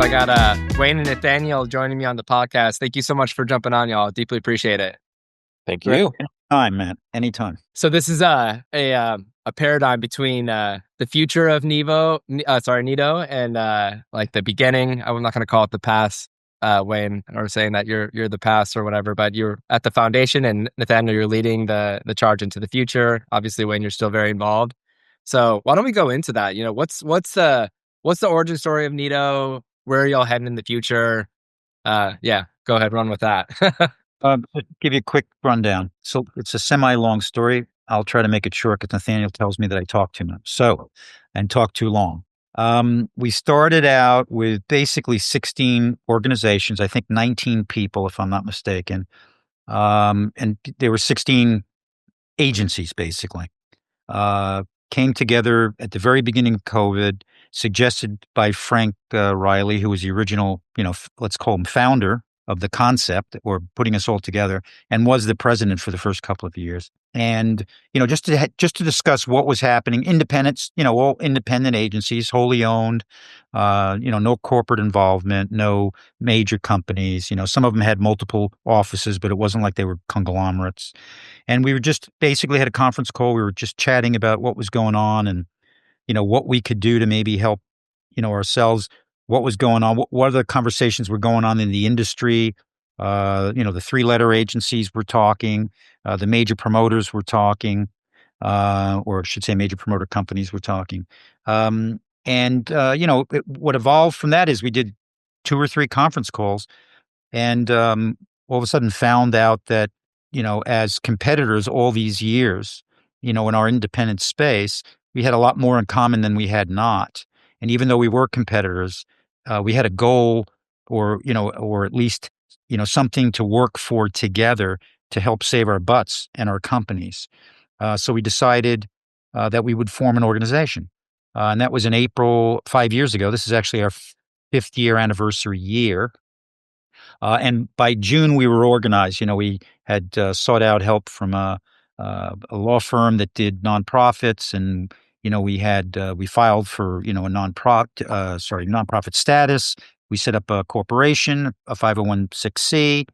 I got Wayne and Nathaniel joining me on the podcast. Thank you so much for jumping on, y'all. Deeply appreciate it. Thank you. Anytime, man. Anytime. So this is a paradigm between the future of NITO and like the beginning. I'm not going to call it the past, Wayne, or saying that you're the past or whatever, but you're at the foundation, and Nathaniel, you're leading the charge into the future. Obviously, Wayne, you're still very involved. So why don't we go into that? You know, what's the origin story of NITO? Where are y'all heading in the future? Yeah, go ahead, run with that. Give you a quick rundown. So it's a semi-long story. I'll try to make it short because Nathaniel tells me that I talk too much. And talk too long. We started out with basically 16 organizations, I think 19 people, if I'm not mistaken. And there were 16 agencies, basically. Came together at the very beginning of COVID, suggested by Frank Riley, who was the original, let's call him founder of the concept, or putting us all together, and was the president for the first couple of years. And just to discuss what was happening, independents, all independent agencies, wholly owned, no corporate involvement, no major companies. Some of them had multiple offices, but it wasn't like they were conglomerates. And we were just basically had a conference call. We were just chatting about what was going on and what we could do to maybe help ourselves. What was going on? What other conversations were going on in the industry? The three-letter agencies were talking. The major promoters were talking, or I should say major promoter companies were talking. What evolved from that is we did 2 or 3 conference calls and all of a sudden found out that, as competitors all these years, in our independent space, we had a lot more in common than we had not. And even though we were competitors, we had a goal or at least, something to work for together to help save our butts and our companies. So we decided that we would form an organization. And that was in April 5 years ago. This is actually our 5th year anniversary year. And by June, we were organized. We had sought out help from a law firm that did nonprofits, and we filed for a nonprofit status. We set up a corporation, a 501(c)(3),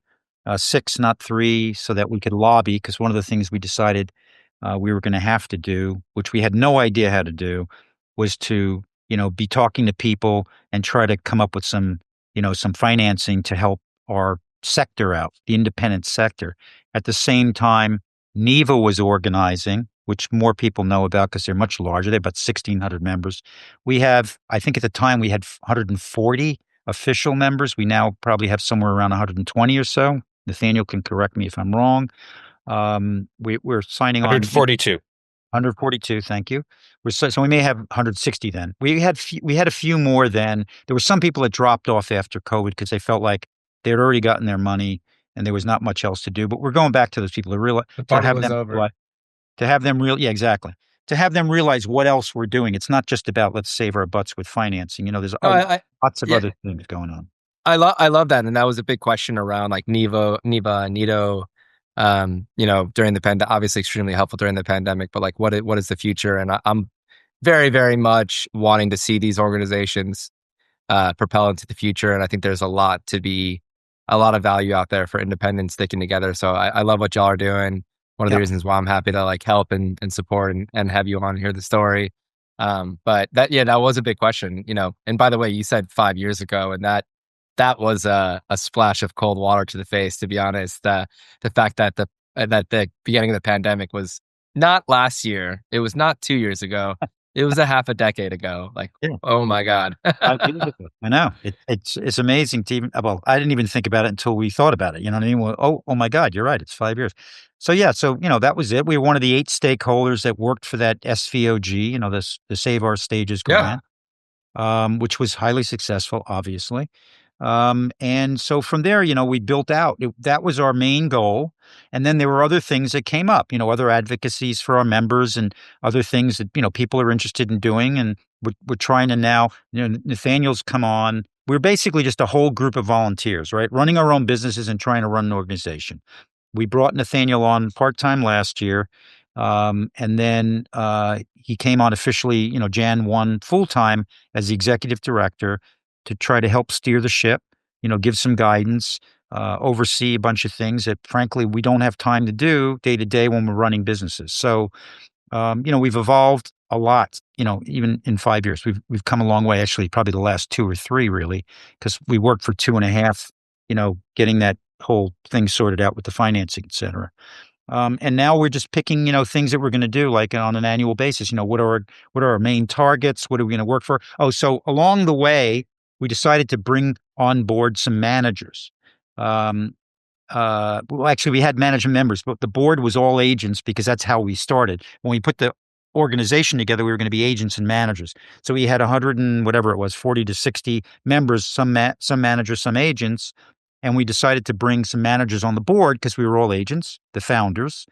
6, not 3, so that we could lobby. Because one of the things we decided we were going to have to do, which we had no idea how to do, was to be talking to people and try to come up with some financing to help our sector out, the independent sector. At the same time, NIVA was organizing, which more people know about because they're much larger. They're about 1,600 members. We have, I think at the time we had 140 official members. We now probably have somewhere around 120 or so. Nathaniel can correct me if I'm wrong. We're signing 142. 142, thank you. So we may have 160 then. We had a few more then. There were some people that dropped off after COVID because they felt like they had already gotten their money and there was not much else to do. But we're going back to those people to realize to have them realize what else we're doing. It's not just about let's save our butts with financing. There's lots of other things going on. I love that, and that was a big question around like NIVA, NITO. During the pandemic, obviously extremely helpful during the pandemic, but like what is the future? And I'm very, very much wanting to see these organizations propel into the future. And I think there's a lot of value out there for independents sticking together. So I love what y'all are doing. One of the reasons why I'm happy to like help and support and have you on, hear the story. But that was a big question, and by the way, you said 5 years ago, and that was a splash of cold water to the face, to be honest. The fact that the beginning of the pandemic was not last year, it was not 2 years ago, it was a half a decade ago. Like, oh my God. I know. It's amazing to even, well, I didn't even think about it until we thought about it. You know what I mean? Well, oh my God, you're right. It's 5 years. So that was it. We were one of the 8 stakeholders that worked for that SVOG, the Save Our Stages grant, which was highly successful, obviously. And so from there, we built out. That was our main goal. And then there were other things that came up, other advocacies for our members and other things that, people are interested in doing. And we're trying to now, Nathaniel's come on. We're basically just a whole group of volunteers, right? Running our own businesses and trying to run an organization. We brought Nathaniel on part-time last year. And then he came on officially, Jan 1 full-time as the executive director. to try to help steer the ship, give some guidance, oversee a bunch of things that frankly we don't have time to do day to day when we're running businesses. So, we've evolved a lot, even in 5 years. We've come a long way, actually, probably the last 2 or 3 really, because we worked for 2.5, getting that whole thing sorted out with the financing, et cetera. And now we're just picking, things that we're going to do like on an annual basis. What are our main targets? What are we going to work for? Oh, so along the way, we decided to bring on board some managers. Um, well, actually, we had management members, but the board was all agents because that's how we started. When we put the organization together, we were going to be agents and managers. So we had 100 and whatever it was, 40 to 60 members, some managers, some agents. And we decided to bring some managers on the board because we were all agents, the founders.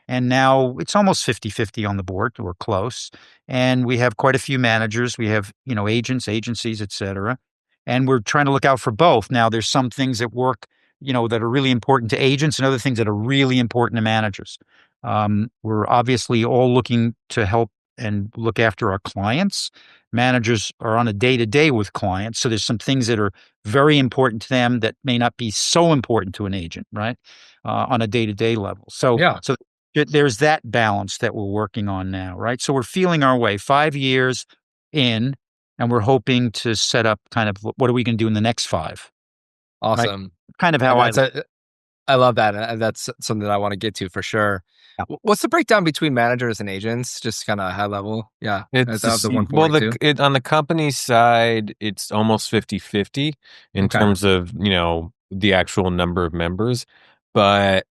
And now it's almost 50-50 on the board. We're close. And we have quite a few managers. We have, agents, agencies, et cetera. And we're trying to look out for both. Now, there's some things that work, that are really important to agents and other things that are really important to managers. We're obviously all looking to help and look after our clients. Managers are on a day-to-day with clients. So there's some things that are very important to them that may not be so important to an agent, right? On a day-to-day level. So, Yeah. so there's that balance that we're working on now, right? So we're feeling our way 5 years in, and we're hoping to set up kind of what are we going to do in the next 5, right? Awesome. Kind of And how I look. I love that. And that's something that I want to get to for sure. Yeah. What's the breakdown between managers and agents? Just kind of high level. Yeah. It's Of just, the well, 142. on the company side, it's almost 50-50 in Okay. terms of, the actual number of members. But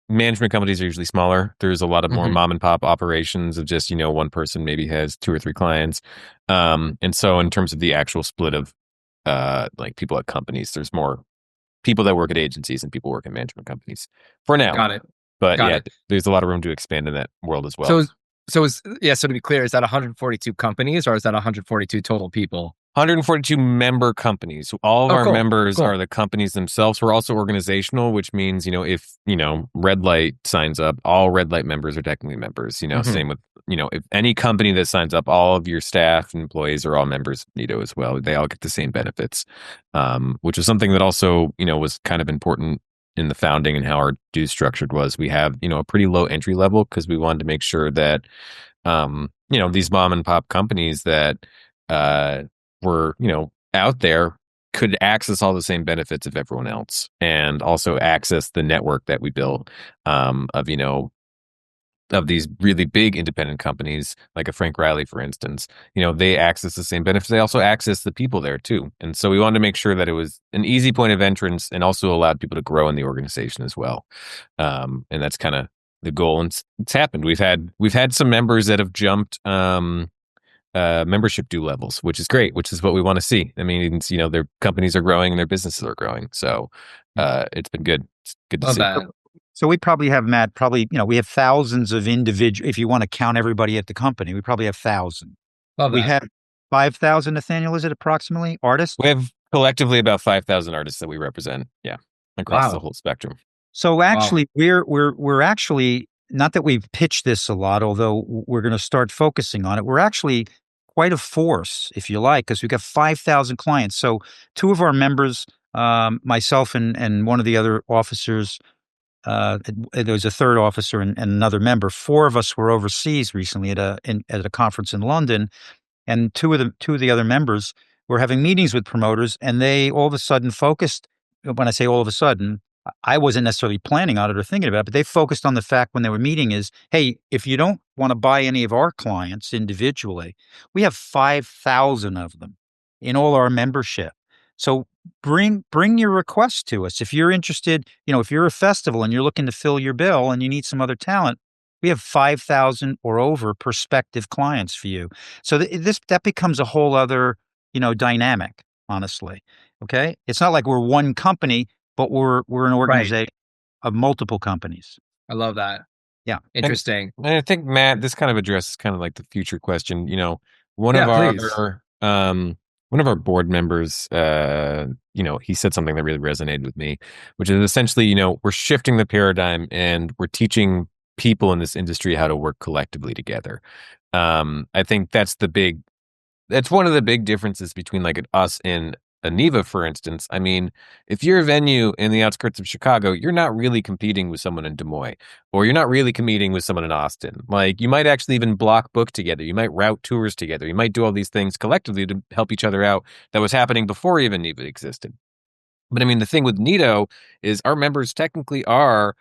management companies are usually smaller. There's a lot of more Mhm. mom and pop operations of just, one person maybe has 2 or 3 clients. And so in terms of the actual split of like people at companies, there's more people that work at agencies and people work in management companies for now. Got it. But Got yeah, it. there's a lot of room to expand in that world as well. So, so to be clear, is that 142 companies or is that 142 total people? 142 member companies. All of Oh, our cool. members Cool. are the companies themselves. We're also organizational, which means, if, Red Light signs up, all Red Light members are technically members. Mhm. Same with, if any company that signs up, all of your staff and employees are all members of NITO as well. They all get the same benefits, which is something that also, was kind of important in the founding and how our dues structured was. We have, a pretty low entry level because we wanted to make sure that, these mom and pop companies that, were, out there could access all the same benefits of everyone else and also access the network that we built of, of these really big independent companies like a Frank Riley, for instance. They access the same benefits. They also access the people there too. And so we wanted to make sure that it was an easy point of entrance and also allowed people to grow in the organization as well. And that's kind of the goal. And it's happened. We've had some members that have jumped membership due levels, which is great, which is what we want to see. I mean, their companies are growing and their businesses are growing. So it's been good. It's good to Love see. that. So we probably have, Matt, we have thousands of individual, if you want to count everybody at the company, we probably have 1,000. Love We that. have 5,000, Nathaniel, is it approximately, artists? We have collectively about 5,000 artists that we represent. Yeah. Across the Wow. whole spectrum. So actually, we're actually, not that we've pitched this a lot, although we're going to start focusing on it. We're actually quite a force, if you like, because we've got 5,000 clients. So 2 of our members, myself and one of the other officers, there was a third officer and another member. 4 of us were overseas recently at a conference in London, and two of the other members were having meetings with promoters, and they all of a sudden focused. When I say all of a sudden, I wasn't necessarily planning on it or thinking about it, but they focused on the fact when they were meeting is, hey, if you don't want to buy any of our clients individually, we have 5,000 of them in all our membership. So bring your requests to us. If you're interested, if you're a festival and you're looking to fill your bill and you need some other talent, we have 5,000 or over prospective clients for you. So that becomes a whole other, dynamic, honestly. Okay? It's not like we're one company, but we're an Right. organization of multiple companies. I love that. Yeah. Interesting. And I think, Matt, this kind of addresses kind of like the future question. One Yeah, of please. our one of our board members, he said something that really resonated with me, which is essentially, we're shifting the paradigm and we're teaching people in this industry how to work collectively together. I think that's the big that's one of the big differences between like us and a Neva, for instance. I mean, if you're a venue in the outskirts of Chicago, you're not really competing with someone in Des Moines, or you're not really competing with someone in Austin. Like, you might actually even block book together. You might route tours together. You might do all these things collectively to help each other out that was happening before even Neva existed. But I mean, the thing with NITO is our members technically are,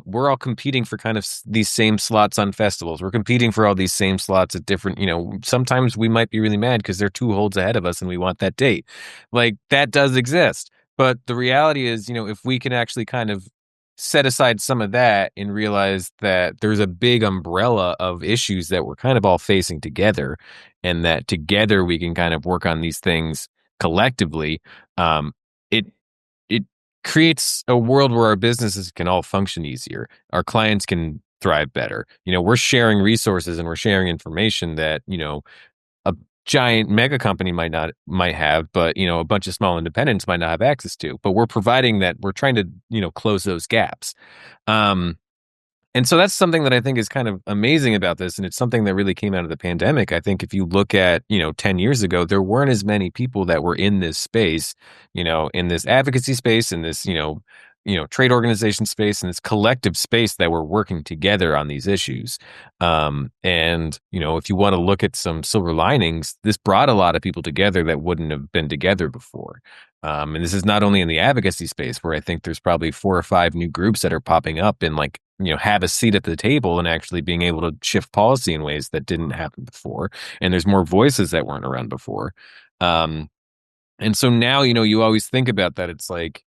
we're all competing for kind of these same slots on festivals. We're competing for all these same slots at different, sometimes we might be really mad because they're 2 holds ahead of us and we want that date. Like, that does exist. But the reality is, if we can actually kind of set aside some of that and realize that there's a big umbrella of issues that we're kind of all facing together, and that together we can kind of work on these things collectively, it it creates a world where our businesses can all function easier. Our clients can thrive better. We're sharing resources and we're sharing information that, a giant mega company might have, but a bunch of small independents might not have access to. But we're providing that. We're trying to, close those gaps. And so that's something that I think is kind of amazing about this. And it's something that really came out of the pandemic. I think if you look at, 10 years ago, there weren't as many people that were in this space, in this advocacy space, in this, trade organization space, and this collective space that were working together on these issues. And, if you want to look at some silver linings, this brought a lot of people together that wouldn't have been together before. And this is not only in the advocacy space, where I think there's probably 4 or 5 new groups that are popping up and like, have a seat at the table and actually being able to shift policy in ways that didn't happen before. And there's more voices that weren't around before. And so now, you always think about that. It's like,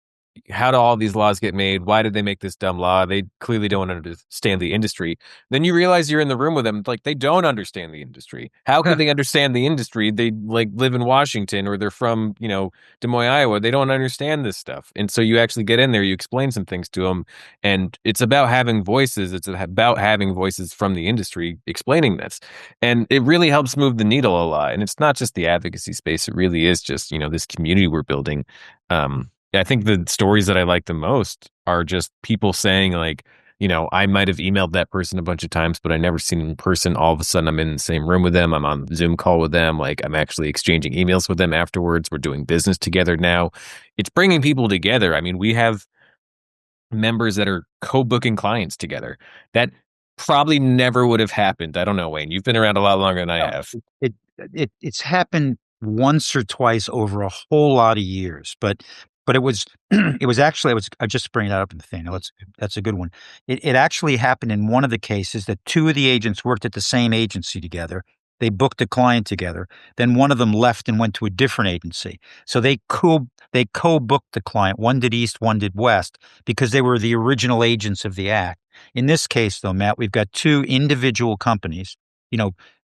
how do all these laws get made? Why did they make this dumb law? They clearly don't understand the industry. Then you realize you're in the room with them. Like, they don't understand the industry. How could they understand the industry? They like live in Washington, or they're from, Des Moines, Iowa. They don't understand this stuff. And so you actually get in there, you explain some things to them. And it's about having voices. It's about having voices from the industry explaining this. And it really helps move the needle a lot. And it's not just the advocacy space. It really is just, this community we're building. I think the stories that I like the most are just people saying like, I might have emailed that person a bunch of times, but I never seen them in person. All of a sudden I'm in the same room with them. I'm on Zoom call with them. Like, I'm actually exchanging emails with them afterwards. We're doing business together now. It's bringing people together. I mean, we have members that are co-booking clients together. That probably never would have happened. I don't know, Wayne. You've been around a lot longer than I have. It's happened once or twice over a whole lot of years, but it was it was actually I just bring that up in the thing. That's a good one. It actually happened in one of the cases that 2 of the agents worked at the same agency together. They booked a client together. Then one of them left and went to a different agency. So they co-booked the client. One did East, one did West, because they were the original agents of the act. In this case, though, Matt, we've got 2 individual companies,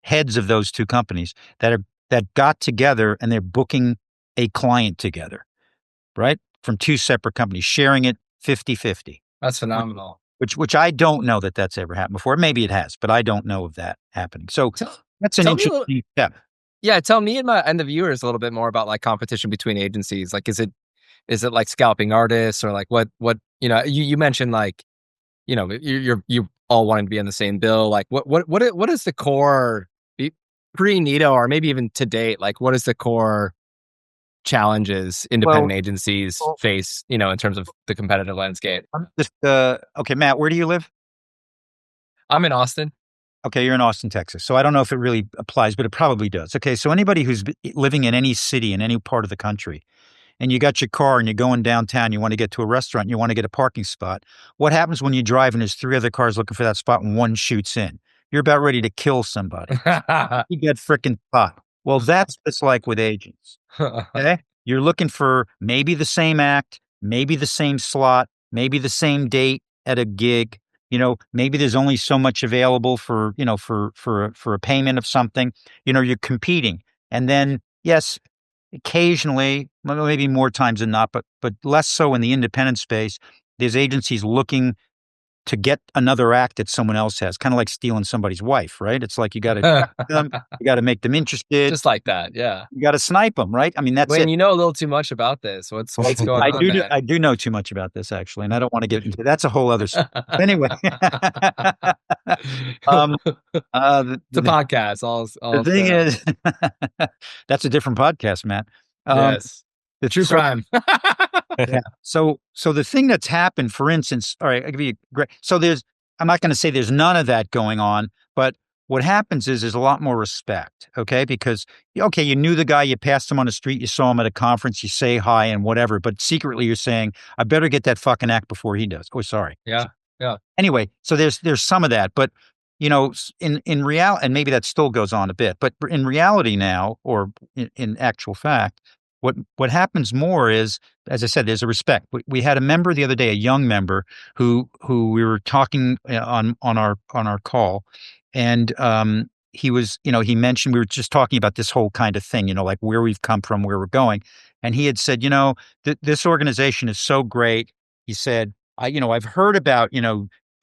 heads of those 2 companies that got together, and they're booking a client together, right? From 2 separate companies, sharing it 50-50. That's phenomenal. Which I don't know that that's ever happened before. Maybe it has, but I don't know of that happening. So that's an interesting step. Yeah, tell me and the viewers a little bit more about like competition between agencies. Like, is it like scalping artists, or like what you mentioned, like, you all wanting to be on the same bill. Like, what is the core pre-NITO, or maybe even to date? Like, what is the core challenges independent agencies face, in terms of the competitive landscape? Okay, Matt, where do you live? I'm in Austin. Okay, you're in Austin, Texas. So I don't know if it really applies, but it probably does. Okay, so anybody who's living in any city in any part of the country, and you got your car and you're going downtown, you want to get to a restaurant, you want to get a parking spot. What happens when you drive and there's 3 other cars looking for that spot and one shoots in? You're about ready to kill somebody. You get frickin' spot. Well, that's what it's like with agents. Okay? You're looking for maybe the same act, maybe the same slot, maybe the same date at a gig. Maybe there's only so much available for a payment of something. You're competing. And then, yes, occasionally, maybe more times than not, but less so in the independent space, there's agencies looking to get another act that someone else has, kind of like stealing somebody's wife, right? It's like you got to them, you got to make them interested, just like that. Yeah. you got to snipe them, right? I mean, that's Wayne, it. you know a little too much about this. What's going on, man? I do know too much about this actually, and I don't want to get into that's a whole other story. Anyway, It's a podcast. the thing is, that's a different podcast, Matt. Yes, the true crime. Yeah. So the thing that's happened, for instance, all right, I'll give you a great. So I'm not going to say there's none of that going on, but what happens is there's a lot more respect, okay? Because, okay, you knew the guy, you passed him on the street, you saw him at a conference, you say hi and whatever, but secretly you're saying, I better get that fucking act before he does. Oh, sorry. Yeah. Yeah. Anyway, so there's some of that, but in reality, and maybe that still goes on a bit, but in reality now, or in actual fact, what happens more is, as I said, there's a respect. We had a member the other day, a young member who we were talking on our call, and he was, he mentioned, we were just talking about this whole kind of thing, like where we've come from, where we're going, and he had said, this organization is so great. He said, I've heard about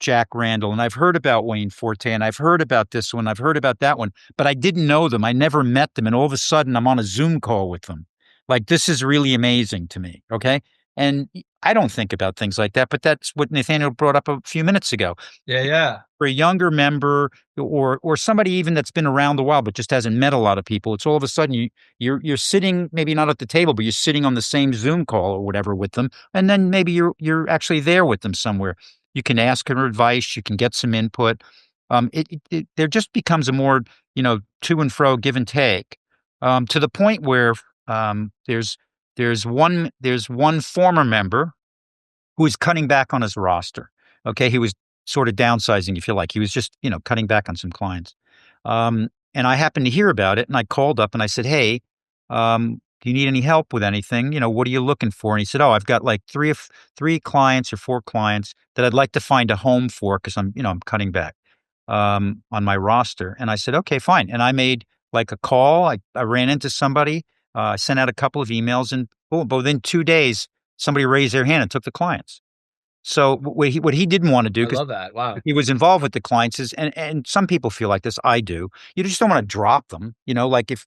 Jack Randall, and I've heard about Wayne Forte, and I've heard about this one, I've heard about that one, but I didn't know them. I never met them, and all of a sudden I'm on a Zoom call with them. Like, this is really amazing to me. Okay. And I don't think about things like that, but that's what Nathaniel brought up a few minutes ago. Yeah. Yeah. For a younger member or somebody even that's been around a while, but just hasn't met a lot of people, it's all of a sudden you're sitting, maybe not at the table, but you're sitting on the same Zoom call or whatever with them. And then maybe you're actually there with them somewhere. You can ask her advice. You can get some input. There just becomes a more, to and fro, give and take, to the point where there's one former member who is cutting back on his roster. Okay, he was sort of downsizing, if you like. He was just cutting back on some clients, and I happened to hear about it, and I called up and I said, "Hey, do you need any help with anything? What are you looking for?" And he said, "Oh, I've got like three clients or four clients that I'd like to find a home for because I'm cutting back on my roster." And I said, "Okay, fine." And I made like a call. I ran into somebody. I sent out a couple of emails, and boom, but within 2 days, somebody raised their hand and took the clients. So what he didn't want to do, I because love that. Wow. he was involved with the clients, is, and some people feel like this, I do. You just don't want to drop them. Like if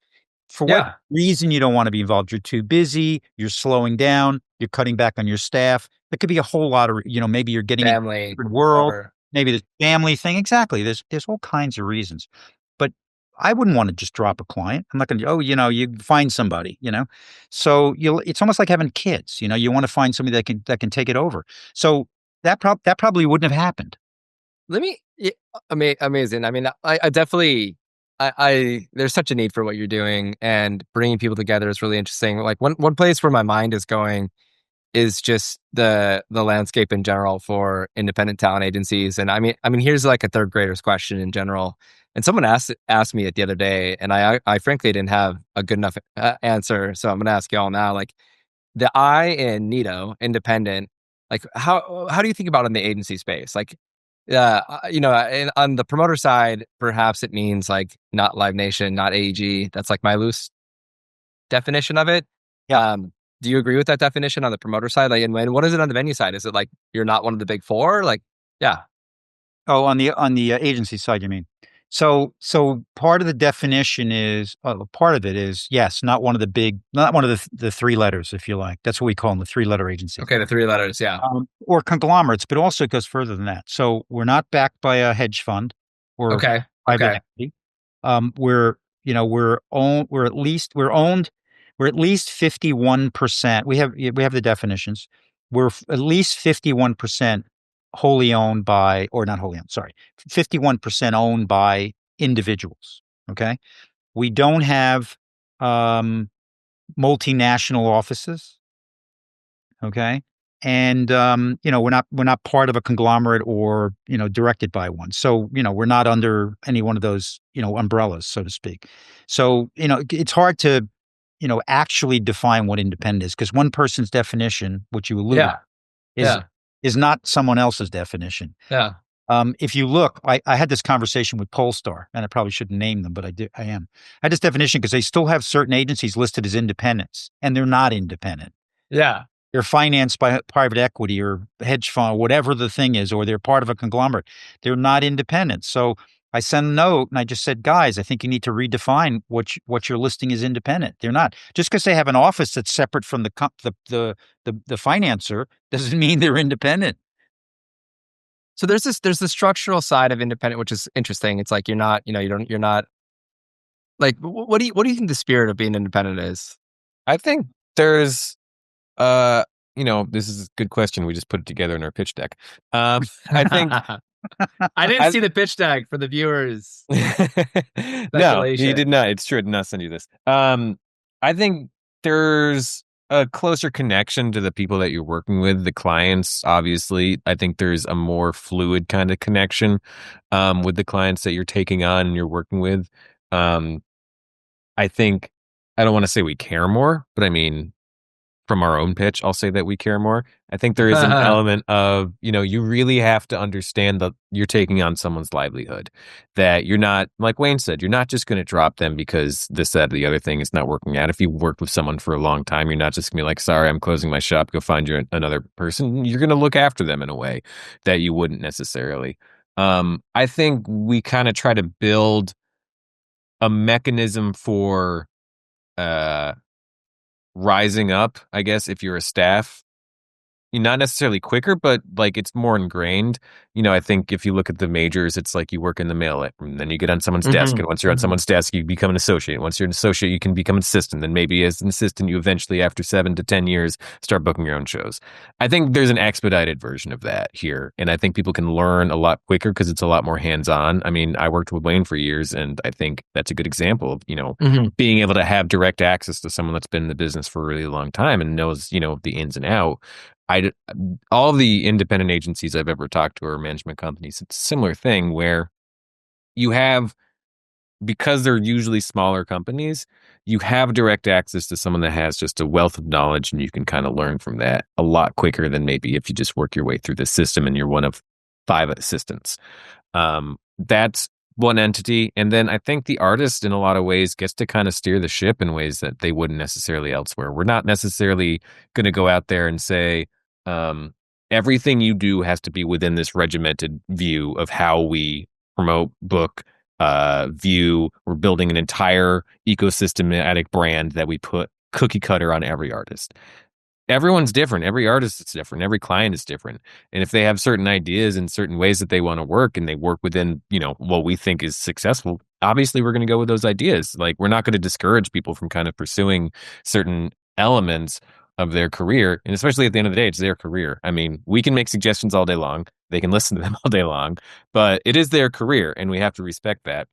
for what reason you don't want to be involved, you're too busy, you're slowing down, you're cutting back on your staff. There could be a whole lot of, maybe you're getting family, in a different world, whatever. maybe the family thing. Exactly. There's all kinds of reasons. But I wouldn't want to just drop a client. I'm not going to, you find somebody, So it's almost like having kids, you want to find somebody that can take it over. So that probably wouldn't have happened. Amazing. I mean, I definitely, there's such a need for what you're doing, and bringing people together is really interesting. Like one place where my mind is going is just the landscape in general for independent talent agencies. And I mean, here's like a third grader's question in general. And someone asked me it the other day, and I frankly didn't have a good enough answer. So I'm going to ask y'all now, like the I in NITO, independent, like how do you think about it in the agency space? Like, on the promoter side, perhaps it means like not Live Nation, not AEG. That's like my loose definition of it. Yeah. Do you agree with that definition on the promoter side? Like, and what is it on the venue side? Is it like you're not one of the big four? Like, yeah. Oh, on the agency side, you mean? So part of the definition is part of it is, yes, not one of the three letters, if you like. That's what we call them, the 3-letter agencies. Okay, the 3 letters, yeah. Or conglomerates, but also it goes further than that. So we're not backed by a hedge fund or private equity. We're at least 51%. We have the definitions. We're at least 51% wholly owned by, or not wholly owned, sorry, 51% owned by individuals. Okay. We don't have multinational offices. Okay. And we're not part of a conglomerate or directed by one. So we're not under any one of those umbrellas, so to speak. So it's hard to actually define what independent is, because one person's definition, which you alluded, is not someone else's definition. Yeah. If you look, I had this conversation with Polestar, and I probably shouldn't name them, but I am. I had this definition because they still have certain agencies listed as independents, and they're not independent. Yeah. they're financed by private equity or hedge fund, whatever the thing is, or they're part of a conglomerate. They're not independent. So I sent a note and I just said, guys, I think you need to redefine what you're listing as independent. They're not. Just because they have an office that's separate from the financer doesn't mean they're independent. So there's the structural side of independent, which is interesting. It's like you're not, you're not like, what do you think the spirit of being independent is? I think there's this is a good question. We just put it together in our pitch deck. I think I didn't see the pitch deck for the viewers. No, he Speculation. did not. It's true. I did not send you this. I think there's a closer connection to the people that you're working with, the clients, obviously. I think there's a more fluid kind of connection with the clients that you're taking on and you're working with. I think, I don't want to say we care more, but I mean, from our own pitch, I'll say that we care more. I think there is an element of, you really have to understand that you're taking on someone's livelihood, that you're not, like Wayne said, you're not just going to drop them because this, that, or the other thing is not working out. If you worked with someone for a long time, you're not just going to be like, sorry, I'm closing my shop, go find you another person. You're going to look after them in a way that you wouldn't necessarily. I think we kind of try to build a mechanism for, rising up, I guess, if you're a staff, you're not necessarily quicker, but like it's more ingrained. I think if you look at the majors, it's like you work in the mail and then you get on someone's desk. And once you're on someone's desk, you become an associate. Once you're an associate, you can become an assistant. Then maybe as an assistant, you eventually, after 7 to 10 years, start booking your own shows. I think there's an expedited version of that here. And I think people can learn a lot quicker because it's a lot more hands-on. I mean, I worked with Wayne for years, and I think that's a good example of, being able to have direct access to someone that's been in the business for a really long time and knows, the ins and out. All the independent agencies I've ever talked to or management companies, it's a similar thing where you have, because they're usually smaller companies, you have direct access to someone that has just a wealth of knowledge, and you can kind of learn from that a lot quicker than maybe if you just work your way through the system and you're one of 5 assistants. That's one entity. And then I think the artist in a lot of ways gets to kind of steer the ship in ways that they wouldn't necessarily elsewhere. We're not necessarily going to go out there and say, everything you do has to be within this regimented view of how we promote, book, view. We're building an entire ecosystematic brand that we put cookie cutter on every artist. Everyone's different. Every artist is different. Every client is different. And if they have certain ideas and certain ways that they want to work, and they work within, what we think is successful, obviously we're going to go with those ideas. Like, we're not going to discourage people from kind of pursuing certain elements of their career. And especially at the end of the day, it's their career. I mean, we can make suggestions all day long. They can listen to them all day long, but it is their career, and we have to respect that.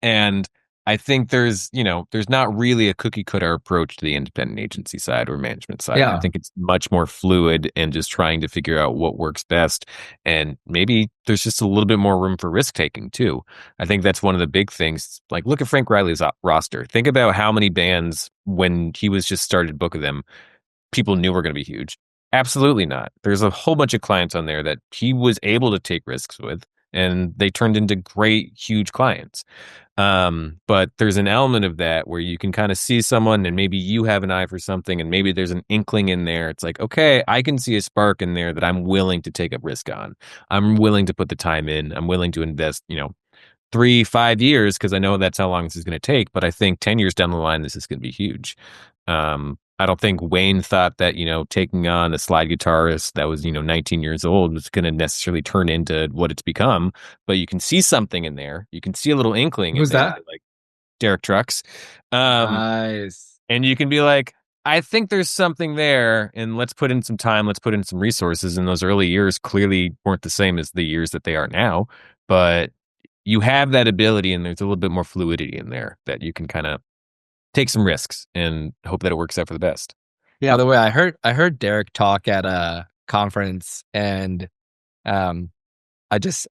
And I think there's not really a cookie cutter approach to the independent agency side or management side. Yeah. I think it's much more fluid and just trying to figure out what works best. And maybe there's just a little bit more room for risk taking too. I think that's one of the big things. Like, look at Frank Riley's roster. Think about how many bands, when he was just started booking them, people knew were going to be huge. Absolutely not. There's a whole bunch of clients on there that he was able to take risks with, and they turned into great, huge clients. But there's an element of that where you can kind of see someone, and maybe you have an eye for something, and maybe there's an inkling in there. It's like, okay, I can see a spark in there that I'm willing to take a risk on. I'm willing to put the time in. I'm willing to invest, 3-5 years, because I know that's how long this is going to take. But I think 10 years down the line, this is going to be huge. I don't think Wayne thought that, taking on a slide guitarist that was, 19 years old was going to necessarily turn into what it's become. But you can see something in there. You can see a little inkling Who's in there, that? like Derick Trucks. Nice. And you can be like, I think there's something there, and let's put in some time. Let's put in some resources. And those early years clearly weren't the same as the years that they are now. But you have that ability, and there's a little bit more fluidity in there that you can kind of take some risks and hope that it works out for the best. Yeah. By the way, I heard Derick talk at a conference, and I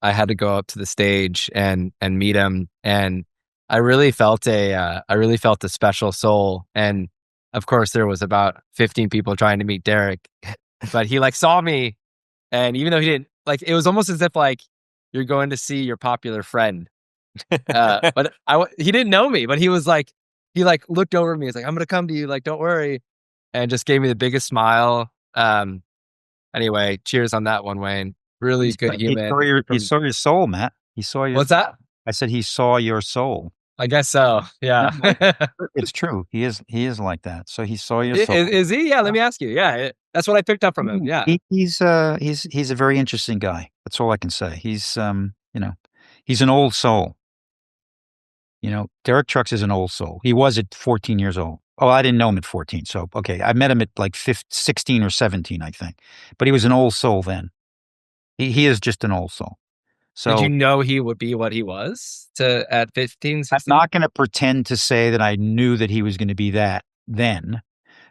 had to go up to the stage and meet him, and I really felt a special soul. And of course, there was about 15 people trying to meet Derick, but he saw me, and even though he didn't, it was almost as if you're going to see your popular friend. But he didn't know me, but he was he looked over at me. He's like, I'm going to come to you. Don't worry. And just gave me the biggest smile. Anyway, cheers on that one, Wayne. Really good human. He saw your soul, Matt. He saw your. What's that? I said he saw your soul. I guess so. Yeah. No, it's true. He is like that. So he saw your soul. Is he? Yeah. Let me ask you. Yeah. That's what I picked up from him. Yeah. He's a very interesting guy. That's all I can say. He's he's an old soul. Derick Trucks is an old soul. He was at 14 years old. Oh, I didn't know him at 14. So, okay. I met him at like 16 or 17, I think. But he was an old soul then. He is just an old soul. So did you know he would be what he was at 15, 16? I'm not going to pretend to say that I knew that he was going to be that then,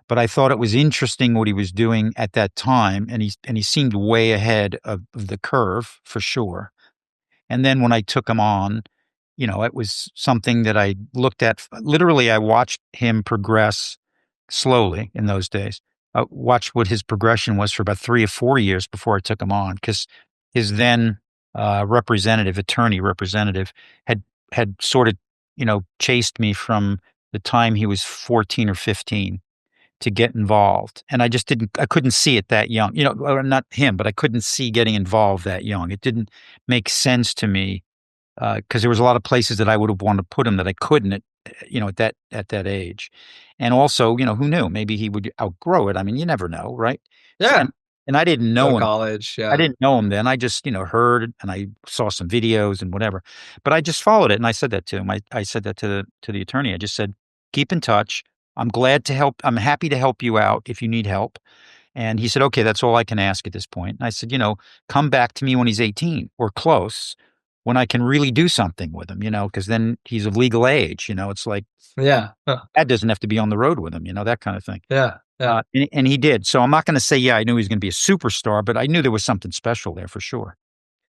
but I thought it was interesting what he was doing at that time. And he seemed way ahead of the curve for sure. And then when I took him on, it was something that I looked at. Literally, I watched him progress slowly in those days. I watched what his progression was for about 3 or 4 years before I took him on, because his then attorney representative, had sort of, chased me from the time he was 14 or 15 to get involved. And I just I couldn't see it that young, or not him, but I couldn't see getting involved that young. It didn't make sense to me, because there was a lot of places that I would have wanted to put him that I couldn't at that age. And also, who knew? Maybe he would outgrow it. I mean, you never know, right? Yeah. And I didn't know him. College. Yeah. I didn't know him then. I just, heard, and I saw some videos and whatever. But I just followed it, and I said that to him. I said that to the attorney. I just said, keep in touch. I'm glad to help. I'm happy to help you out if you need help. And he said, okay, that's all I can ask at this point. And I said, come back to me when he's 18 or close, when I can really do something with him, because then he's of legal age. It's like, yeah, dad doesn't have to be on the road with him, that kind of thing. Yeah. Yeah. And he did. So I'm not going to say, I knew he was going to be a superstar, but I knew there was something special there for sure.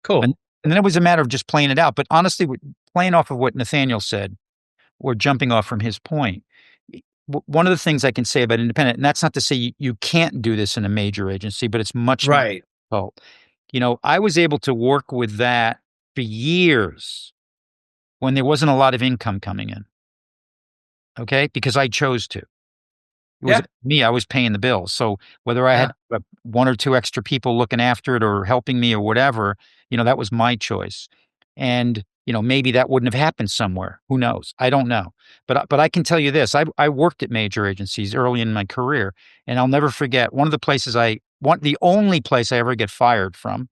Cool. And then it was a matter of just playing it out. But honestly, playing off of what Nathaniel said, or jumping off from his point, one of the things I can say about independent, and that's not to say you can't do this in a major agency, but it's much more difficult. I was able to work with that for years when there wasn't a lot of income coming in. Okay. Because I chose to. It was me. I was paying the bills. So whether I had 1 or 2 extra people looking after it or helping me or whatever, that was my choice. And, maybe that wouldn't have happened somewhere. Who knows? I don't know. But I can tell you this. I worked at major agencies early in my career, and I'll never forget the only place I ever get fired from.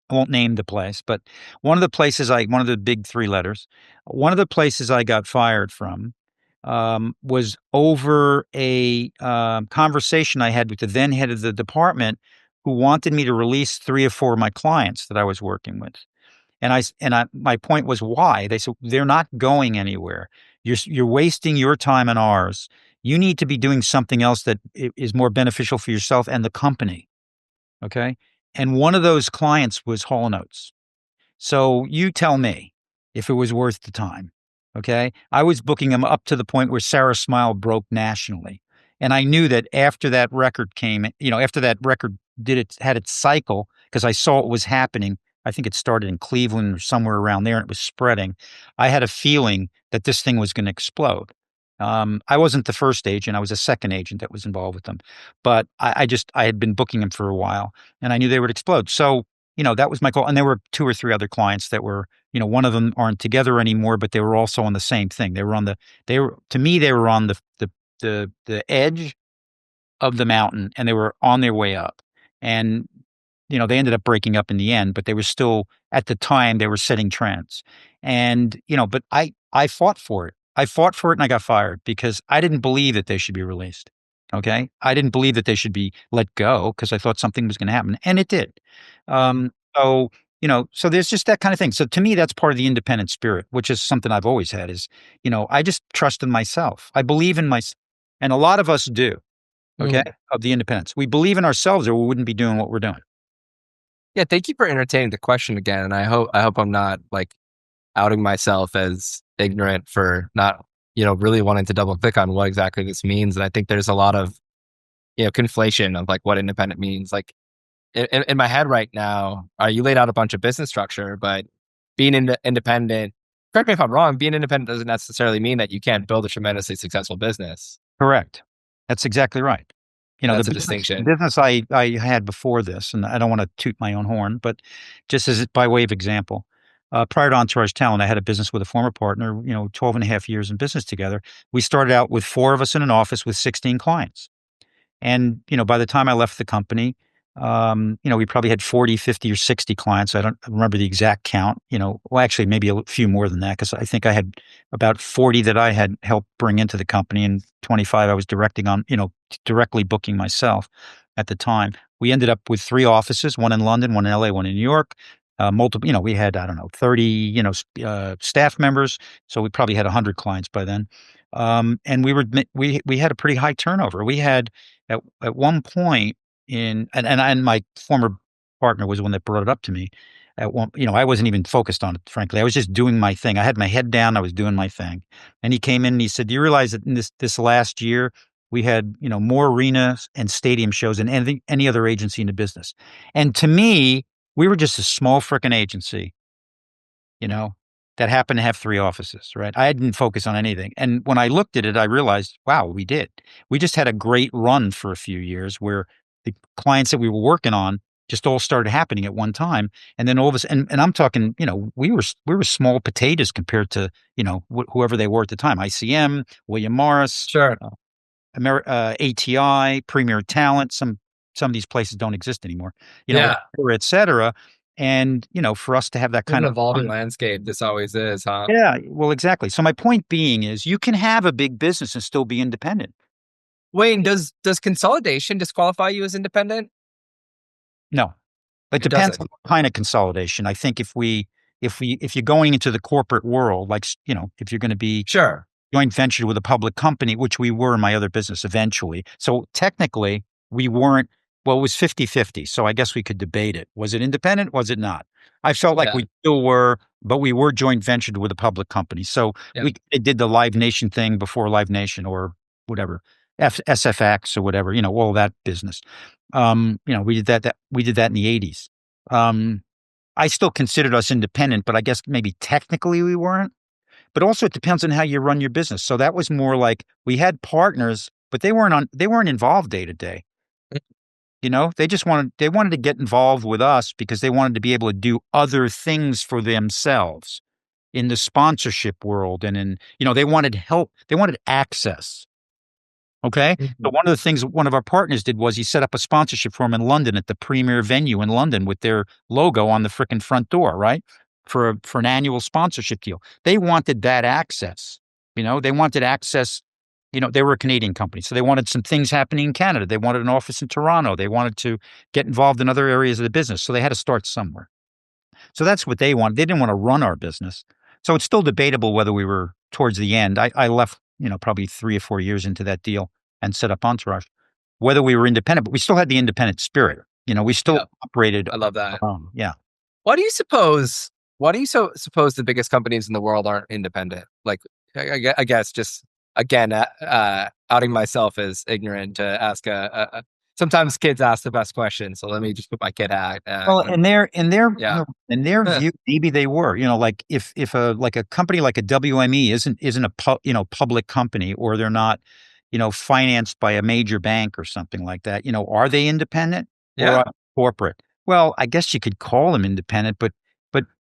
I won't name the place, but one of the big 3 letters, one of the places I got fired from was over a conversation I had with the then head of the department, who wanted me to release 3 or 4 of my clients that I was working with. And my point was, why? They said, they're not going anywhere. You're wasting your time and ours. You need to be doing something else that is more beneficial for yourself and the company. Okay. And one of those clients was Hall & Oates. So you tell me if it was worth the time. Okay. I was booking them up to the point where Sarah Smile broke nationally. And I knew that after that record came, after that record had its cycle, because I saw it was happening. I think it started in Cleveland or somewhere around there, and it was spreading. I had a feeling that this thing was going to explode. I wasn't the first agent. I was a second agent that was involved with them. But I had been booking them for a while, and I knew they would explode. So, that was my goal. And there were 2 or 3 other clients that were, one of them aren't together anymore, but they were also on the same thing. They were on the edge of the mountain, and they were on their way up. And, they ended up breaking up in the end, but they were still, at the time, they were setting trends. And, but I fought for it. I fought for it, and I got fired because I didn't believe that they should be released. Okay. I didn't believe that they should be let go, because I thought something was going to happen, and it did. So there's just that kind of thing. So to me, that's part of the independent spirit, which is something I've always had, is, I just trust in myself. I believe in myself. And a lot of us do. Okay. Of the independence. We believe in ourselves, or we wouldn't be doing what we're doing. Yeah. Thank you for entertaining the question again. And I hope I'm not like outing myself as ignorant for not, really wanting to double click on what exactly this means. And I think there's a lot of, conflation of like what independent means. Like in my head right now, you laid out a bunch of business structure, but being independent, correct me if I'm wrong, being independent doesn't necessarily mean that you can't build a tremendously successful business. Correct. That's exactly right. That's a The distinction. business I had before this, and I don't want to toot my own horn, but just as by way of example, prior to Entourage Talent, I had a business with a former partner, 12 and a half years in business together. We started out with 4 of us in an office with 16 clients. And, by the time I left the company, we probably had 40, 50, or 60 clients. I don't remember the exact count, well, actually, maybe a few more than that, because I think I had about 40 that I had helped bring into the company, and 25 I was directly booking myself at the time. We ended up with 3 offices, one in London, one in LA, one in New York. Multiple, we had, I don't know, 30, staff members. So we probably had 100 clients by then. And we had a pretty high turnover. We had at one point and my former partner was the one that brought it up to me. At one, I wasn't even focused on it, frankly. I was just doing my thing. I had my head down. I was doing my thing. And he came in and he said, "Do you realize that in this last year we had more arenas and stadium shows than any other agency in the business?" And to me, we were just a small frickin' agency, you know, that happened to have 3 offices, right? I didn't focus on anything. And when I looked at it, I realized, wow, we did. We just had a great run for a few years where the clients that we were working on just all started happening at one time. And then all of us, and I'm talking, we were small potatoes compared to, whoever they were at the time. ICM, William Morris, Sure. ATI, Premier Talent. Some of these places don't exist anymore, Yeah. et cetera. And, for us to have that It's an kind of evolving landscape. This always is, huh? yeah, well, exactly. So my point being is you can have a big business and still be independent. Wayne, does consolidation disqualify you as independent? No, it It depends doesn't. on what kind of consolidation. I think if you're going into the corporate world, like, if you're going to be Sure. joint ventured with a public company, which we were in my other business eventually. So technically we weren't, well, it was 50-50. So I guess we could debate it. Was it independent? Was it not? I felt like Yeah. we still were, but we were joint ventured with a public company. So Yeah. it did the Live Nation thing before Live Nation or whatever, SFX or whatever, all that business. We did we did that in the 80s. I still considered us independent, but I guess maybe technically we weren't. But also it depends on how you run your business. So that was more like we had partners, but they weren't involved day to day. They wanted to get involved with us because they wanted to be able to do other things for themselves in the sponsorship world. And they wanted help. They wanted access. Okay. So one of the things one of our partners did was he set up a sponsorship for him in London at the premier venue in London with their logo on the frickin' front door, right? For an annual sponsorship deal. They wanted that access. They wanted access. They were a Canadian company, so they wanted some things happening in Canada. They wanted an office in Toronto. They wanted to get involved in other areas of the business. So they had to start somewhere. So that's what they wanted. They didn't want to run our business. So it's still debatable whether we were towards the end. I left, probably 3 or 4 years into that deal and set up Entourage. Whether we were independent, but we still had the independent spirit. We still operated. I love that. Yeah. Why do you suppose? Why do you suppose the biggest companies in the world aren't independent? Like, I guess just again, outing myself as ignorant to ask sometimes kids ask the best questions, so let me just put my kid at. Well, in their Yeah. in their view, maybe they were. Like if a company like a WME isn't a public company, or they're not, financed by a major bank or something like that. Are they independent or Yeah. corporate? Well, I guess you could call them independent, but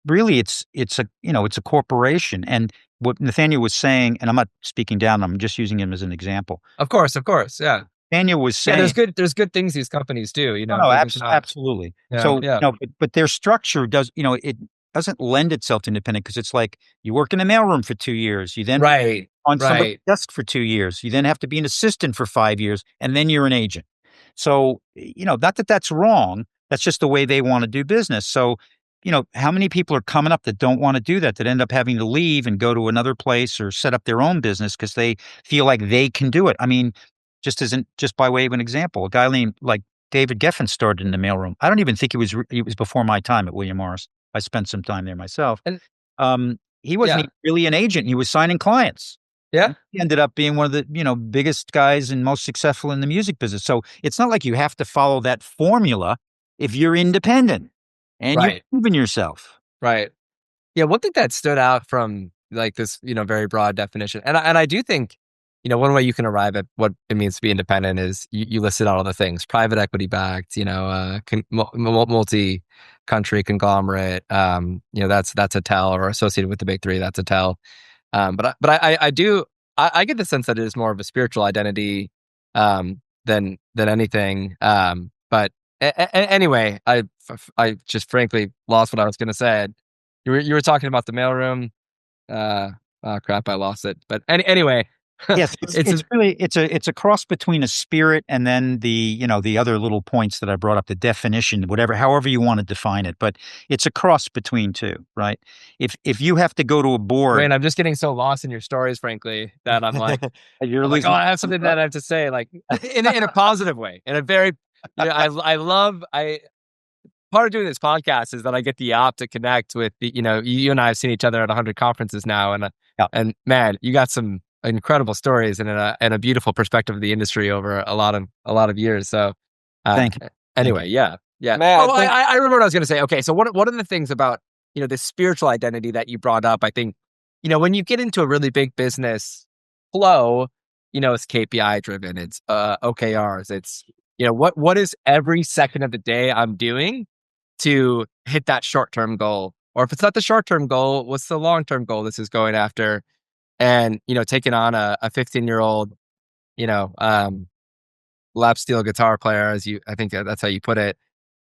really it's a corporation. And what Nathaniel was saying, and I'm not speaking down, I'm just using him as an example. Of course. Yeah. Nathaniel was saying, there's good things these companies do. no, absolutely. Yeah, So, yeah. but their structure does, it doesn't lend itself to independent, because it's like you work in a mailroom for 2 years, you then Right. on somebody's desk for 2 years, you then have to be an assistant for 5 years, and then you're an agent. So, not that that's wrong. That's just the way they want to do business. So, how many people are coming up that don't want to do that end up having to leave and go to another place or set up their own business because they feel like they can do it? I mean, just by way of an example, a guy named like David Geffen started in the mailroom. I don't even think it was before my time at William Morris. I spent some time there myself. And he wasn't even really an agent. He was signing clients. Yeah. He ended up being one of the, biggest guys and most successful in the music business. So it's not like you have to follow that formula if you're independent and you're proving yourself. Right. Yeah. One thing that stood out from like this, very broad definition, and I do think one way you can arrive at what it means to be independent is you listed all the things: private equity backed, multi-country conglomerate. That's a tell, or associated with the big three. That's a tell. I get the sense that it is more of a spiritual identity than anything. Anyway, I just frankly lost what I was going to say. You were talking about the mailroom. Oh crap, I lost it. But anyway, Yes, it's really it's a cross between a spirit and then the other little points that I brought up, the definition, whatever, however you want to define it, but it's a cross between two, right? If you have to go to a board, Wayne, I'm just getting so lost in your stories, francly, that I'm like, you're oh, I have something that I have to say, like in a positive way, in a very, part of doing this podcast is that I get the op to connect with you and I have seen each other at 100 conferences now, and man, you got some incredible stories and a beautiful perspective of the industry over a lot of years. So, thank you. Anyway, yeah. Matt, I remember what I was going to say. Okay, so one of the things about this spiritual identity that you brought up, I think when you get into a really big business flow, it's KPI driven, it's OKRs, it's what is every second of the day I'm doing to hit that short-term goal, or if it's not the short-term goal, what's the long-term goal this is going after? And taking on a 15-year-old lap steel guitar player, I think that's how you put it,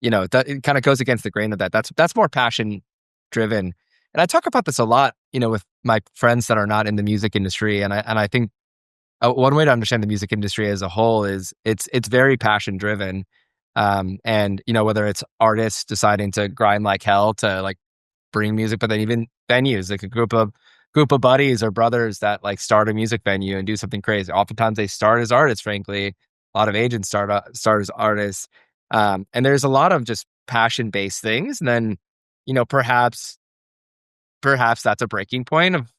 it kind of goes against the grain of that. That's more passion driven. And I talk about this a lot with my friends that are not in the music industry, and I think one way to understand the music industry as a whole is it's very passion driven. And whether it's artists deciding to grind like hell to like bring music, but then even venues, like a group of buddies or brothers that like start a music venue and do something crazy. Oftentimes they start as artists, frankly. A lot of agents start as artists. And there's a lot of just passion based things. And then, perhaps that's a breaking point of,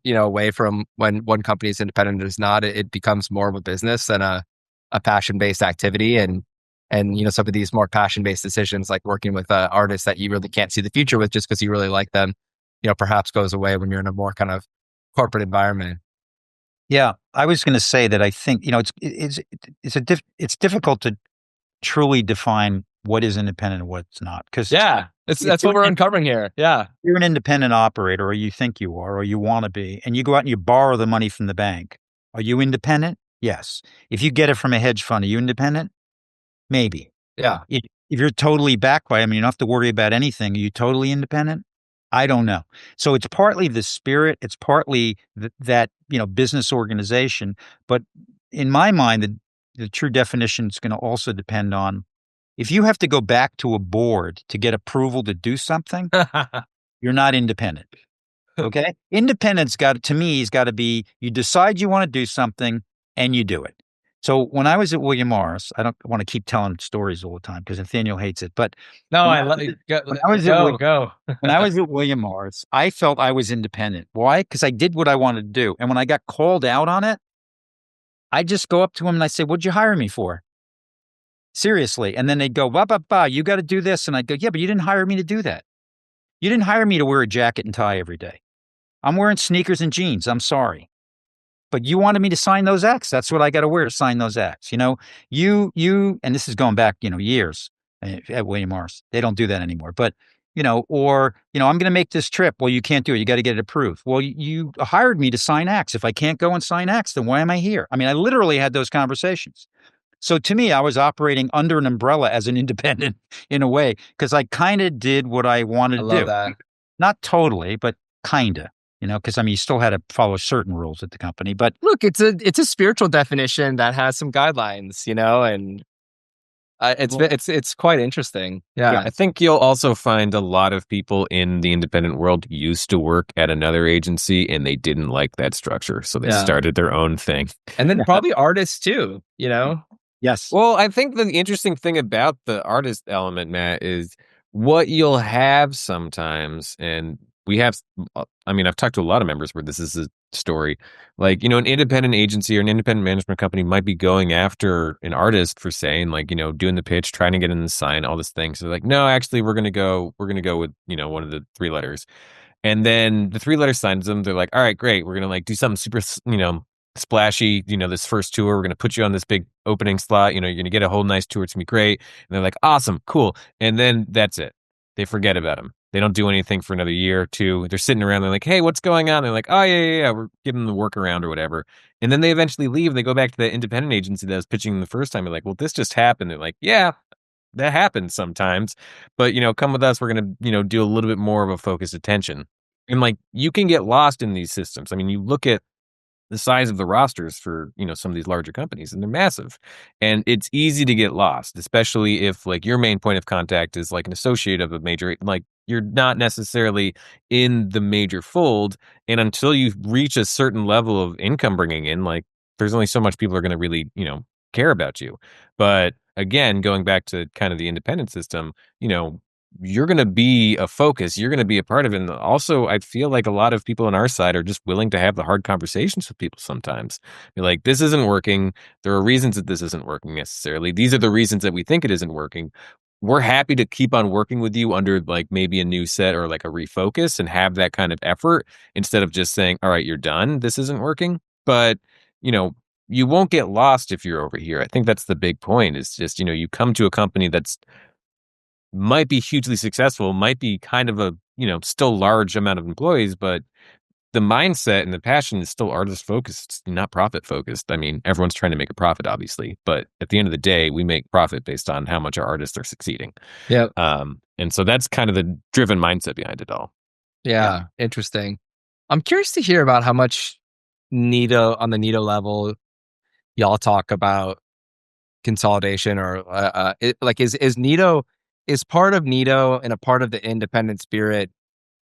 away from when one company is independent or is not. It becomes more of a business than a passion based activity. And some of these more passion based decisions, like working with artists that you really can't see the future with just because you really like them, perhaps goes away when you're in a more kind of corporate environment. Yeah, I was going to say that I think it's difficult to truly define what is independent and what's not, because that's what we're uncovering here. Yeah, you're an independent operator, or you think you are, or you want to be, and you go out and you borrow the money from the bank. Are you independent? Yes. If you get it from a hedge fund, are you independent? Maybe. Yeah. If you're totally backed by them, you don't have to worry about anything. Are you totally independent? I don't know. So it's partly the spirit, it's partly that business organization. But in my mind, the true definition is going to also depend on if you have to go back to a board to get approval to do something, you're not independent. Okay, independence to me has got to be you decide you want to do something and you do it. So when I was at William Morris, I don't want to keep telling stories all the time because Nathaniel hates it. But no, when I was at William Morris, I felt I was independent. Why? Because I did what I wanted to do. And when I got called out on it, I just go up to them and I say, "What'd you hire me for?" Seriously. And then they'd go, "Bah, bah, bah, you got to do this." And I'd go, "Yeah, but you didn't hire me to do that. You didn't hire me to wear a jacket and tie every day. I'm wearing sneakers and jeans. I'm sorry. But you wanted me to sign those acts. That's what I got to wear to sign those acts. And this is going back, years at William Morris. They don't do that anymore. But, I'm going to make this trip. Well, you can't do it. You got to get it approved. Well, you hired me to sign acts. If I can't go and sign acts, then why am I here? I mean, I literally had those conversations. So to me, I was operating under an umbrella as an independent in a way, because I kind of did what I wanted to do. That. Not totally, but kind of. Because you still had to follow certain rules at the company. But look, it's a spiritual definition that has some guidelines, and it's quite interesting. Yeah. I think you'll also find a lot of people in the independent world used to work at another agency and they didn't like that structure, so they started their own thing. And then probably artists too, Yes. Well, I think the interesting thing about the artist element, Matt, is what you'll have sometimes, and I've talked to a lot of members where this is a story. Like, an independent agency or an independent management company might be going after an artist for saying, like, doing the pitch, trying to get in the sign, all this thing. So like, no, actually we're gonna go with, one of the three letters. And then the three letter signs them, they're like, all right, great, we're gonna like do something super, splashy, this first tour, we're going to put you on this big opening slot. You're going to get a whole nice tour. It's going to be great. And they're like, awesome, cool. And then that's it. They forget about them. They don't do anything for another year or two. They're sitting around. They're like, hey, what's going on? They're like, oh, yeah. We're giving them the workaround or whatever. And then they eventually leave. They go back to the independent agency that was pitching them the first time. They're like, well, this just happened. They're like, yeah, that happens sometimes. But, come with us. We're going to, do a little bit more of a focused attention. And like, you can get lost in these systems. I mean, you look at the size of the rosters for, some of these larger companies, and they're massive. And it's easy to get lost, especially if like your main point of contact is like an associate of a major, like you're not necessarily in the major fold. And until you reach a certain level of income bringing in, like there's only so much people are going to really, care about you. But again, going back to kind of the independent system, you're going to be a focus. You're going to be a part of it. And also, I feel like a lot of people on our side are just willing to have the hard conversations with people sometimes. You're like, this isn't working. There are reasons that this isn't working necessarily. These are the reasons that we think it isn't working. We're happy to keep on working with you under like maybe a new set or like a refocus and have that kind of effort instead of just saying, all right, you're done. This isn't working. But, you won't get lost if you're over here. I think that's the big point is just, you come to a company that's might be hugely successful, might be kind of a, still large amount of employees, but the mindset and the passion is still artist focused, it's not profit focused. I mean, everyone's trying to make a profit, obviously, but at the end of the day, we make profit based on how much our artists are succeeding. Yeah. And so that's kind of the driven mindset behind it all. Yeah. Interesting. I'm curious to hear about how much NITO on the NITO level y'all talk about consolidation or is NITO is part of NITO and a part of the independent spirit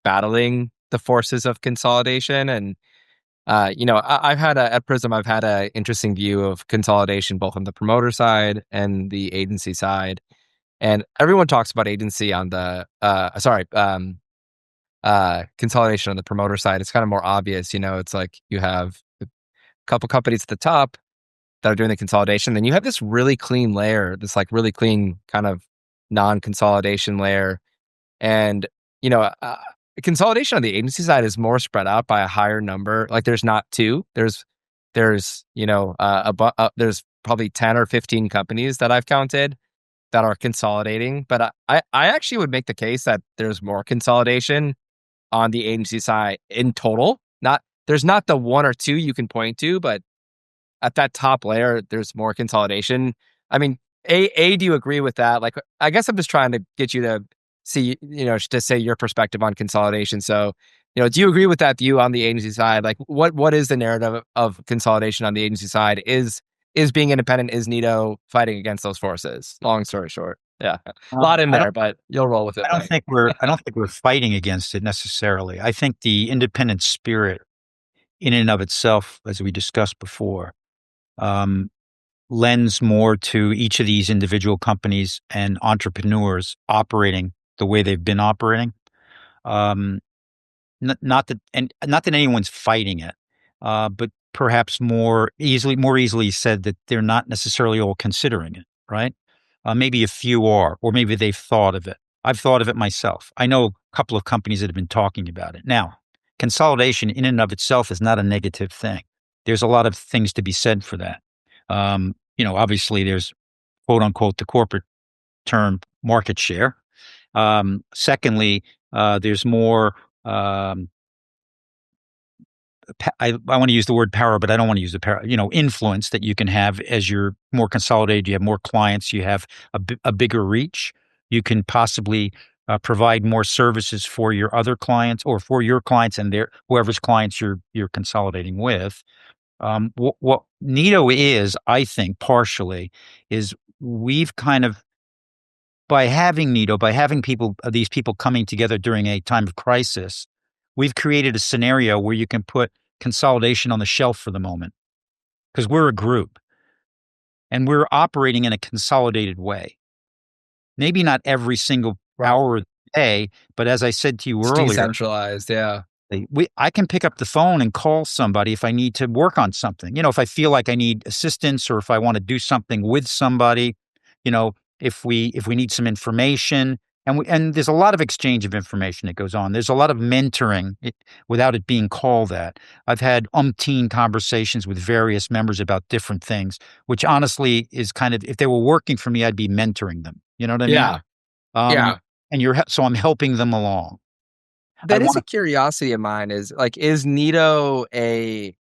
battling the forces of consolidation. And I've had at Prism, I've had a interesting view of consolidation both on the promoter side and the agency side. And everyone talks about agency on the consolidation on the promoter side. It's kind of more obvious, it's like you have a couple companies at the top that are doing the consolidation. Then you have this really clean layer, this like really clean kind of non-consolidation layer. And, consolidation on the agency side is more spread out by a higher number. Like there's not two, there's there's probably 10 or 15 companies that I've counted that are consolidating. But I actually would make the case that there's more consolidation on the agency side in total. There's not the one or two you can point to, but at that top layer, there's more consolidation. I mean, do you agree with that? Like, I guess I'm just trying to get you to see, to say your perspective on consolidation. So, do you agree with that view on the agency side? Like, what is the narrative of consolidation on the agency side? Is being independent, is NITO fighting against those forces? Long story short. Yeah. A lot in there, but you'll roll with it. I don't think we're fighting against it necessarily. I think the independent spirit in and of itself, as we discussed before, lends more to each of these individual companies and entrepreneurs operating the way they've been operating. Not that anyone's fighting it, but perhaps more easily said that they're not necessarily all considering it, right? Maybe a few are, or maybe they've thought of it. I've thought of it myself. I know a couple of companies that have been talking about it. Now, consolidation in and of itself is not a negative thing. There's a lot of things to be said for that. Obviously there's quote unquote the corporate term market share. Secondly, there's more, I want to use the word power, but I don't want to use the power, influence that you can have as you're more consolidated. You have more clients, you have a bigger reach. You can possibly provide more services for your other clients or for your clients and whoever's clients you're consolidating with. What NITO is, I think, partially, is we've kind of, by having NITO, by having these people coming together during a time of crisis, we've created a scenario where you can put consolidation on the shelf for the moment because we're a group and we're operating in a consolidated way. Maybe not every single hour of the day, but as I said to you earlier, decentralized, yeah. I can pick up the phone and call somebody if I need to work on something. If I feel like I need assistance or if I want to do something with somebody, if we need some information, and there's a lot of exchange of information that goes on. There's a lot of mentoring without it being called that. I've had umpteen conversations with various members about different things, which honestly is kind of, if they were working for me, I'd be mentoring them. You know what I mean? Yeah. Um, Yeah. and so I'm helping them along. I That is want a to, curiosity of mine is NITO okay,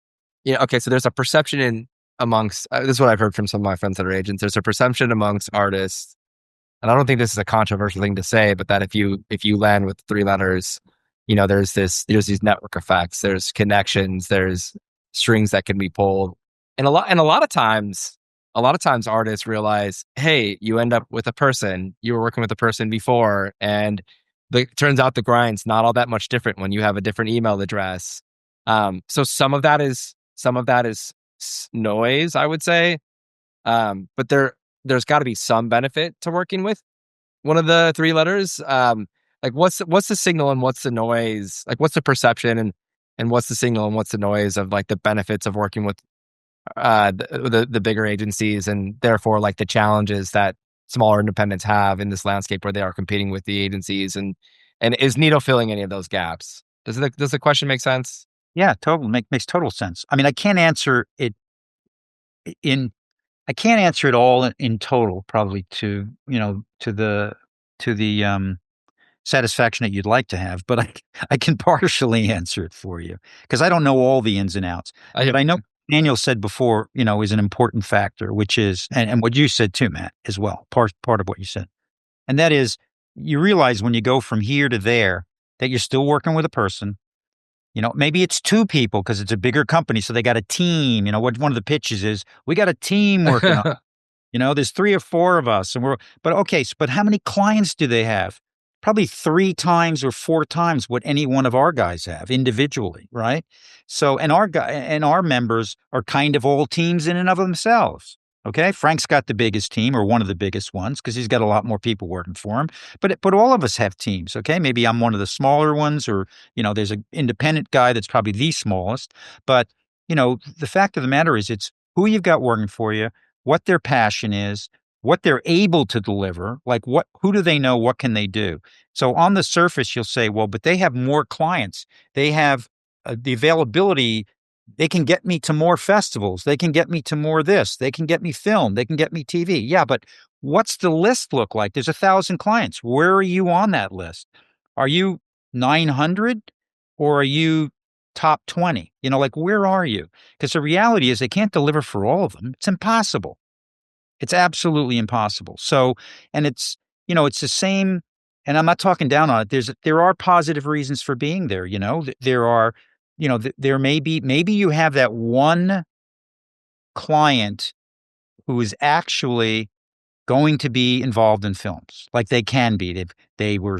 so there's a perception amongst, this is what I've heard from some of my friends that are agents. There's a perception amongst artists, and I don't think this is a controversial thing to say, but that if you land with three letters, there's these network effects, there's connections, there's strings that can be pulled. And a lot of times artists realize, hey, you end up with a person, you were working with a person before, and turns out the grind's not all that much different when you have a different email address. So some of that is noise, I would say. But there's got to be some benefit to working with one of the three letters. Like what's the signal and what's the noise? Like what's the perception and what's the signal and what's the noise of like the benefits of working with the bigger agencies, and therefore like the challenges that smaller independents have in this landscape where they are competing with the agencies, and is NITO filling any of those gaps? Does the question make sense? yeah, totally makes total sense. I mean, in I can't answer it all in total, probably to the satisfaction that you'd like to have, but I can partially answer it for you because I don't know all the ins and outs. I But I know Daniel said before, is an important factor, which is, and what you said too, Matt, as well, part of what you said. And that is, you realize when you go from here to there that you're still working with a person. Maybe it's two people because it's a bigger company, so they got a team. What one of the pitches is, we got a team working on. There's three or four of us, but okay. But how many clients do they have? Probably three times or four times what any one of our guys have individually, right? So, and our members are kind of all teams in and of themselves. Okay, Frank's got the biggest team or one of the biggest ones because he's got a lot more people working for him. But all of us have teams. Okay, maybe I'm one of the smaller ones, or there's an independent guy that's probably the smallest. But the fact of the matter is, it's who you've got working for you, what their passion is, what they're able to deliver, like who do they know, what can they do? So on the surface, you'll say, well, but they have more clients. They have the availability. They can get me to more festivals. They can get me to more this. They can get me film. They can get me TV. Yeah, but what's the list look like? There's 1,000 clients. Where are you on that list? Are you 900 or are you top 20? Like where are you? Because the reality is they can't deliver for all of them. It's impossible. It's absolutely impossible. So, and it's the same, and I'm not talking down on it. There are positive reasons for being there. There are, there maybe you have that one client who is actually going to be involved in films, like they can be. They were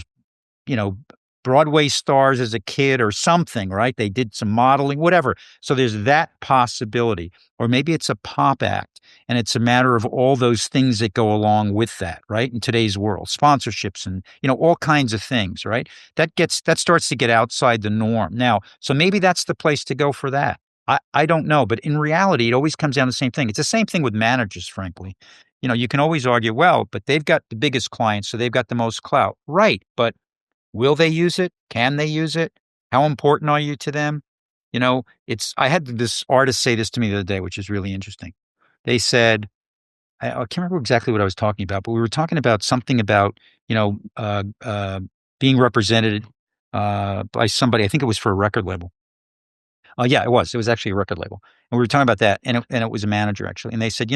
you know, Broadway stars as a kid or something, right? They did some modeling, whatever. So there's that possibility. Or maybe it's a pop act and it's a matter of all those things that go along with that, right? In today's world, sponsorships and, all kinds of things, right? That starts to get outside the norm. Now, so maybe that's the place to go for that. I don't know, but in reality, it always comes down to the same thing. It's the same thing with managers, frankly. You can always argue, well, but they've got the biggest clients, so they've got the most clout. Right. But will they use it? Can they use it? How important are you to them? I had this artist say this to me the other day, which is really interesting. They said, I can't remember exactly what I was talking about, but we were talking about something about, being represented by somebody. I think it was for a record label. Oh, yeah, it was. It was actually a record label. And we were talking about that. And it was a manager, actually. And they said,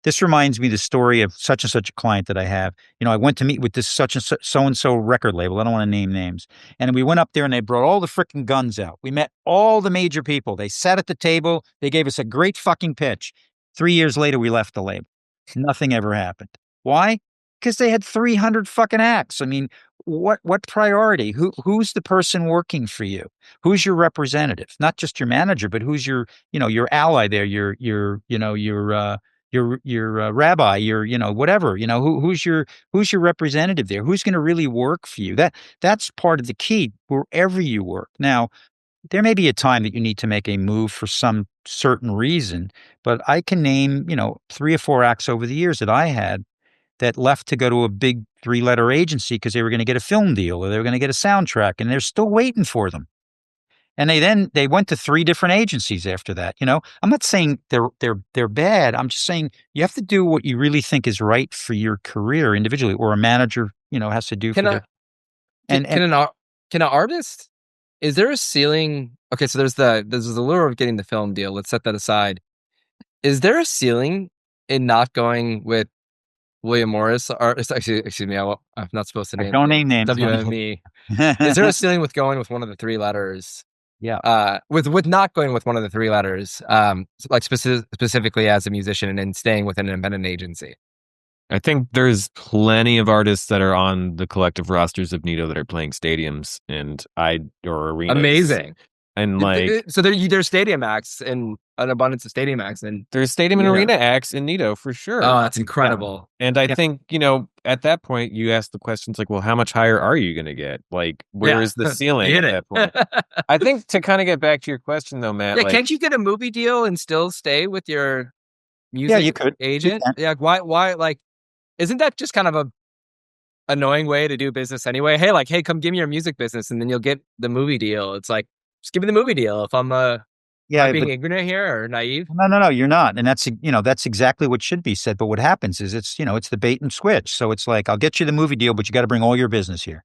this reminds me of the story of such and such a client that I have. I went to meet with this such and so and so record label. I don't want to name names. And we went up there and they brought all the freaking guns out. We met all the major people. They sat at the table. They gave us a great fucking pitch. 3 years later, we left the label. Nothing ever happened. Why? Because they had 300 fucking acts. I mean, what priority? Who's the person working for you? Who's your representative? Not just your manager, but who's your ally there, your rabbi, whatever, who's your representative there? Who's going to really work for you? That's part of the key wherever you work. Now, there may be a time that you need to make a move for some certain reason, but I can name, 3 or 4 acts over the years that I had that left to go to a big 3-letter agency because they were going to get a film deal or they were going to get a soundtrack, and they're still waiting for them. And they went to 3 different agencies after that. I'm not saying they're bad. I'm just saying you have to do what you really think is right for your career individually, or a manager, has to do for Can their. I can, And can an artist? Is there a ceiling? Okay, so there's the lure of getting the film deal. Let's set that aside. Is there a ceiling in not going with William Morris? Or excuse me, I'm not supposed to name don't name names. WME. Is there a ceiling with going with one of the 3 letters? Yeah. With not going with one of the 3 letters, like specifically as a musician and staying with an independent agency. I think there's plenty of artists that are on the collective rosters of NITO that are playing stadiums or arenas. Amazing. And like, so there's stadium acts and an abundance of stadium acts, and there's stadium and arena acts in NITO for sure. Oh, that's incredible. Yeah. And I think, at that point you ask the questions like, well, how much higher are you going to get? Like, where is the ceiling at that point? I think to kind of get back to your question though, Matt. Yeah, can't you get a movie deal and still stay with your music you could. agent? Yeah, why like, isn't that just kind of a annoying way to do business anyway? Hey, come give me your music business and then you'll get the movie deal. It's like, just give me the movie deal if I'm being ignorant here or naive. No, you're not. And that's exactly what should be said. But what happens is it's the bait and switch. So it's like, I'll get you the movie deal, but you got to bring all your business here.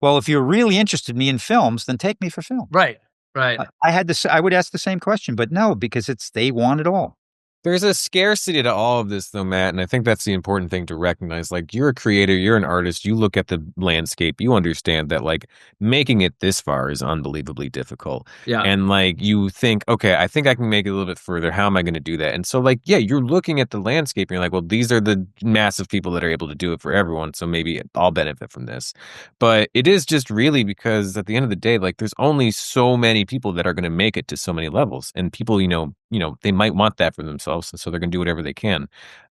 Well, if you're really interested in me in films, then take me for film. Right. I would ask the same question, but no, because they want it all. There's a scarcity to all of this, though, Matt, and I think that's the important thing to recognize. Like, you're a creator, you're an artist, you look at the landscape, you understand that, like, making it this far is unbelievably difficult. Yeah. And, like, you think, okay, I think I can make it a little bit further. How am I going to do that? And so, like, yeah, you're looking at the landscape, and you're like, well, these are the massive people that are able to do it for everyone, so maybe I'll benefit from this. But it is just really because at the end of the day, like, there's only so many people that are going to make it to so many levels, and people, they might want that for themselves. And so they're going to do whatever they can.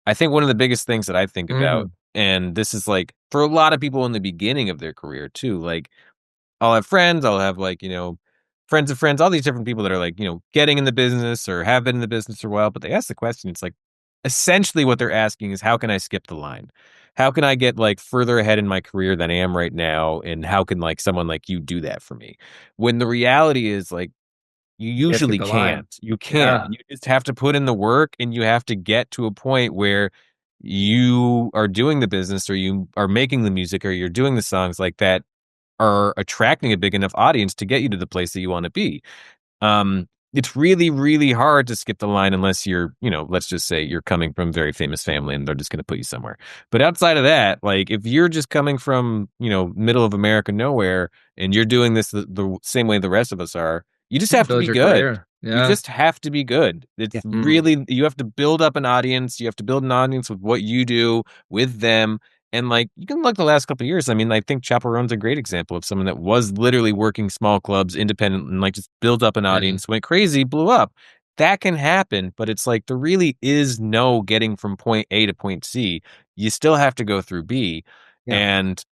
I think one of the biggest things that I think about, and this is like for a lot of people in the beginning of their career too, like I'll have friends, I'll have like, friends of friends, all these different people that are like, getting in the business or have been in the business for a while, but they ask the question, it's like, essentially what they're asking is, how can I skip the line? How can I get like further ahead in my career than I am right now? And how can like someone like you do that for me? When the reality is like, you usually can't. You can't. Yeah. You just have to put in the work, and you have to get to a point where you are doing the business, or you are making the music, or you're doing the songs like that are attracting a big enough audience to get you to the place that you want to be. It's really, really hard to skip the line unless you're, let's just say you're coming from a very famous family and they're just going to put you somewhere. But outside of that, like if you're just coming from, middle of America, nowhere, and you're doing this the same way the rest of us are, you just have to be good. Yeah. You just have to be good. It's really, you have to build up an audience. You have to build an audience with what you do with them. And like, you can look the last couple of years. I mean, I think Chaperone's a great example of someone that was literally working small clubs, independent, and like just built up an audience, went crazy, blew up. That can happen, but it's like there really is no getting from point A to point C. You still have to go through B. Yeah. And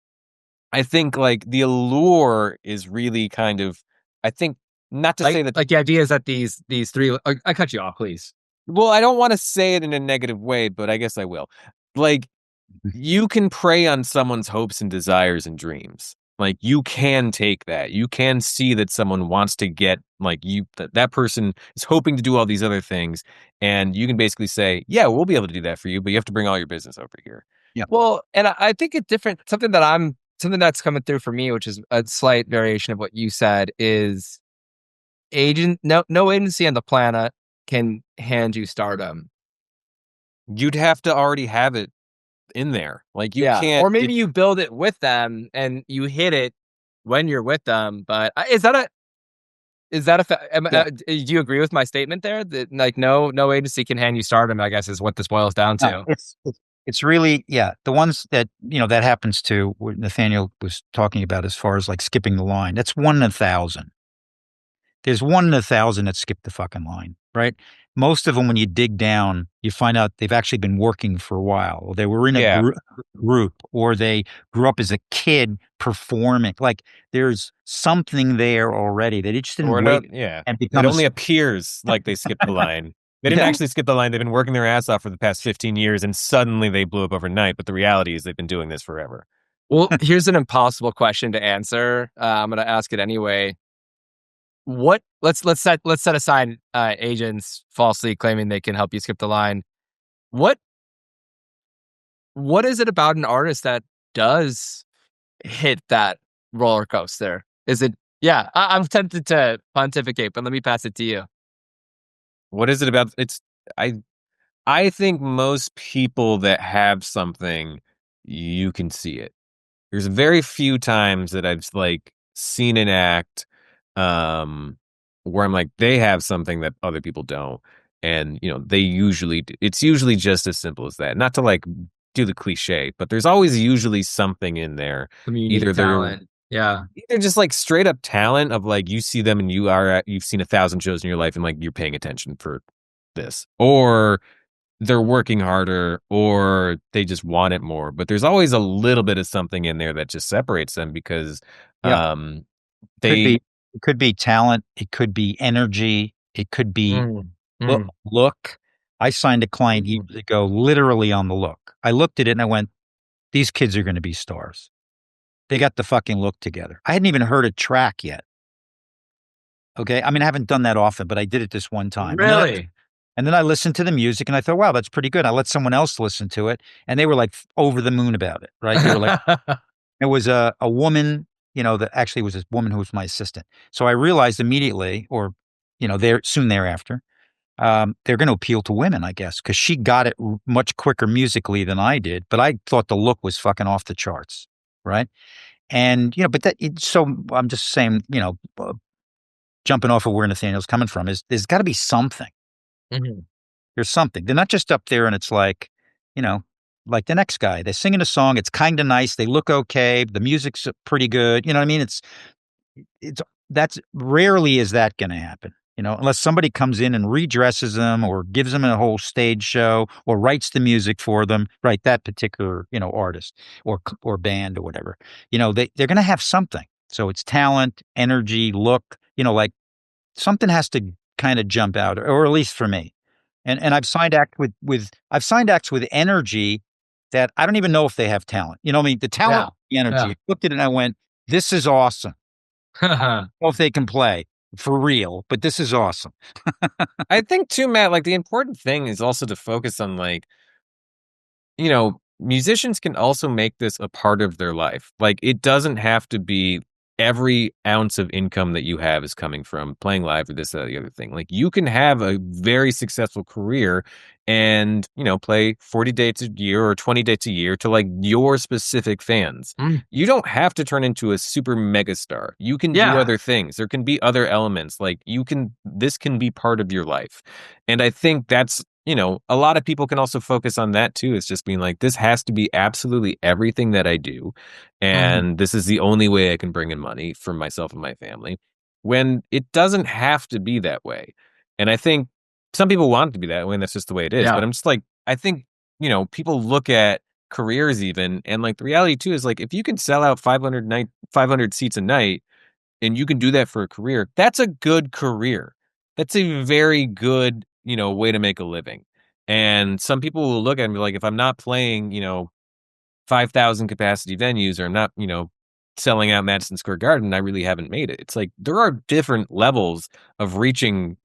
I think like the allure is really kind of, I think, not to say that, like the idea is that these 3. I cut you off, please. Well, I don't want to say it in a negative way, but I guess I will. Like, you can prey on someone's hopes and desires and dreams. Like, you can take that. You can see that someone wants to get, like, that person is hoping to do all these other things. And you can basically say, yeah, we'll be able to do that for you, but you have to bring all your business over here. Yeah. Well, and I think it's different. Something that's coming through for me, which is a slight variation of what you said, is no agency on the planet can hand you stardom. You'd have to already have it in there. Like, you can't, or maybe you build it with them and you hit it when you're with them. But is that do you agree with my statement there that like no agency can hand you stardom, I guess, is what this boils down to? It's really, the ones that that happens to, what Nathaniel was talking about as far as like skipping the line. That's 1 in 1,000. There's 1 in 1,000 that skip the fucking line, right? Most of them, when you dig down, you find out they've actually been working for a while, or they were in a group, or they grew up as a kid performing. Like, there's something there already that it just didn't wait. And it only appears like they skipped the line. They didn't Yeah. actually skip the line. They've been working their ass off for the past 15 years, and suddenly they blew up overnight. But the reality is they've been doing this forever. Well, here's an impossible question to answer. I'm going to ask it anyway. What let's set aside agents falsely claiming they can help you skip the line. What what is it about an artist that does hit that roller coaster? Is it yeah, I'm tempted to pontificate, but let me pass it to you. What is it about? I I think most people that have something, you can see it. There's very few times that I've like seen an act where I'm like they have something that other people don't. And they usually do. It's usually just as simple as that. Not to like do the cliche, but there's always usually something in there. Some unique Either they're talent. Yeah. either just like straight up talent of like you see them and you've seen 1,000 shows in your life and like you're paying attention for this, or they're working harder, or they just want it more. But there's always a little bit of something in there that just separates them because Yeah. um Could they be it could be talent, it could be energy, it could be Mm, mm, look. I signed a client years mhm. ago literally on the look. I looked at it and I went, "These kids are gonna be stars." They got the fucking look together. I hadn't even heard a track yet, okay? I mean, I haven't done that often, but I did it this one time, Really? and then I listened to the music and I thought, "Wow, that's pretty good." I let someone else listen to it, and they were, like, over the moon about it, right? They were like it was a woman, that actually was this woman who was my assistant. So I realized immediately or, there soon thereafter, they're gonna appeal to women, I guess, because she got it much quicker musically than I did, but I thought the look was fucking off the charts, right? And, but so I'm just saying, jumping off of where Nathaniel's coming from is there's gotta be something. Mhm. There's something. They're not just up there and it's like, you know, like the next guy. They're singing a song, it's kinda nice, they look okay, the music's pretty good, you know what I mean? It's that's rarely is that gonna happen, unless somebody comes in and redresses them or gives them a whole stage show or writes the music for them, right, that particular, artist or band or whatever. They're gonna have something. So it's talent, energy, look, like something has to kinda jump out, or at least for me. And I've signed act with I've signed acts with energy that I don't even know if they have talent. You know what I mean? The talent, Yeah. the energy. Yeah. I looked at it and I went, "This is awesome." Know if they can play for real, but this is awesome. I think too, Matt, like the important thing is also to focus on like musicians can also make this a part of their life. Like it doesn't have to be every ounce of income that you have is coming from playing live or this, that, or the other thing. Like you can have a very successful career and, play 40 dates a year or 20 dates a year to like your specific fans. Mm, You don't have to turn into a super mega star. You can do yeah. other things. There can be other elements. Like this can be part of your life. And I think that's a lot of people can also focus on that too. It's just being like, this has to be absolutely everything that I do. Mhm. And this is the only way I can bring in money for myself and my family when it doesn't have to be that way. And I think some people want it to be that way, and that's just the way it is. But Yeah. I'm just like, I think, people look at careers even, and like the reality too is like, if you can sell out 500 seats a night, and you can do that for a career, that's a good career. That's a very good, way to make a living. And some people will look at it and be like, if I'm not playing, 5,000 capacity venues or I'm not, selling out Madison Square Garden, I really haven't made it. It's like there are different levels of reaching,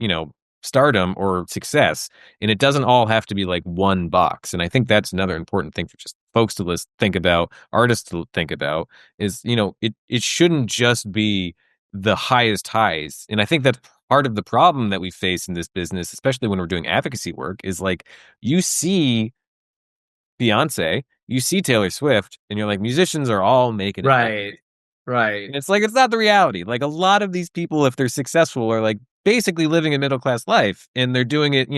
stardom or success. And it doesn't all have to be like one box. And I think that's another important thing for just folks to think about, artists to think about is, it shouldn't just be the highest highs. And I think that's part of the problem that we face in this business, especially when we're doing advocacy work, is like you see Beyonce, you see Taylor Swift, and you're like, musicians are all making it big. Right. Right. And it's like, it's not the reality. Like, a lot of these people, if they're successful, are like basically living a middle class life and they're doing it,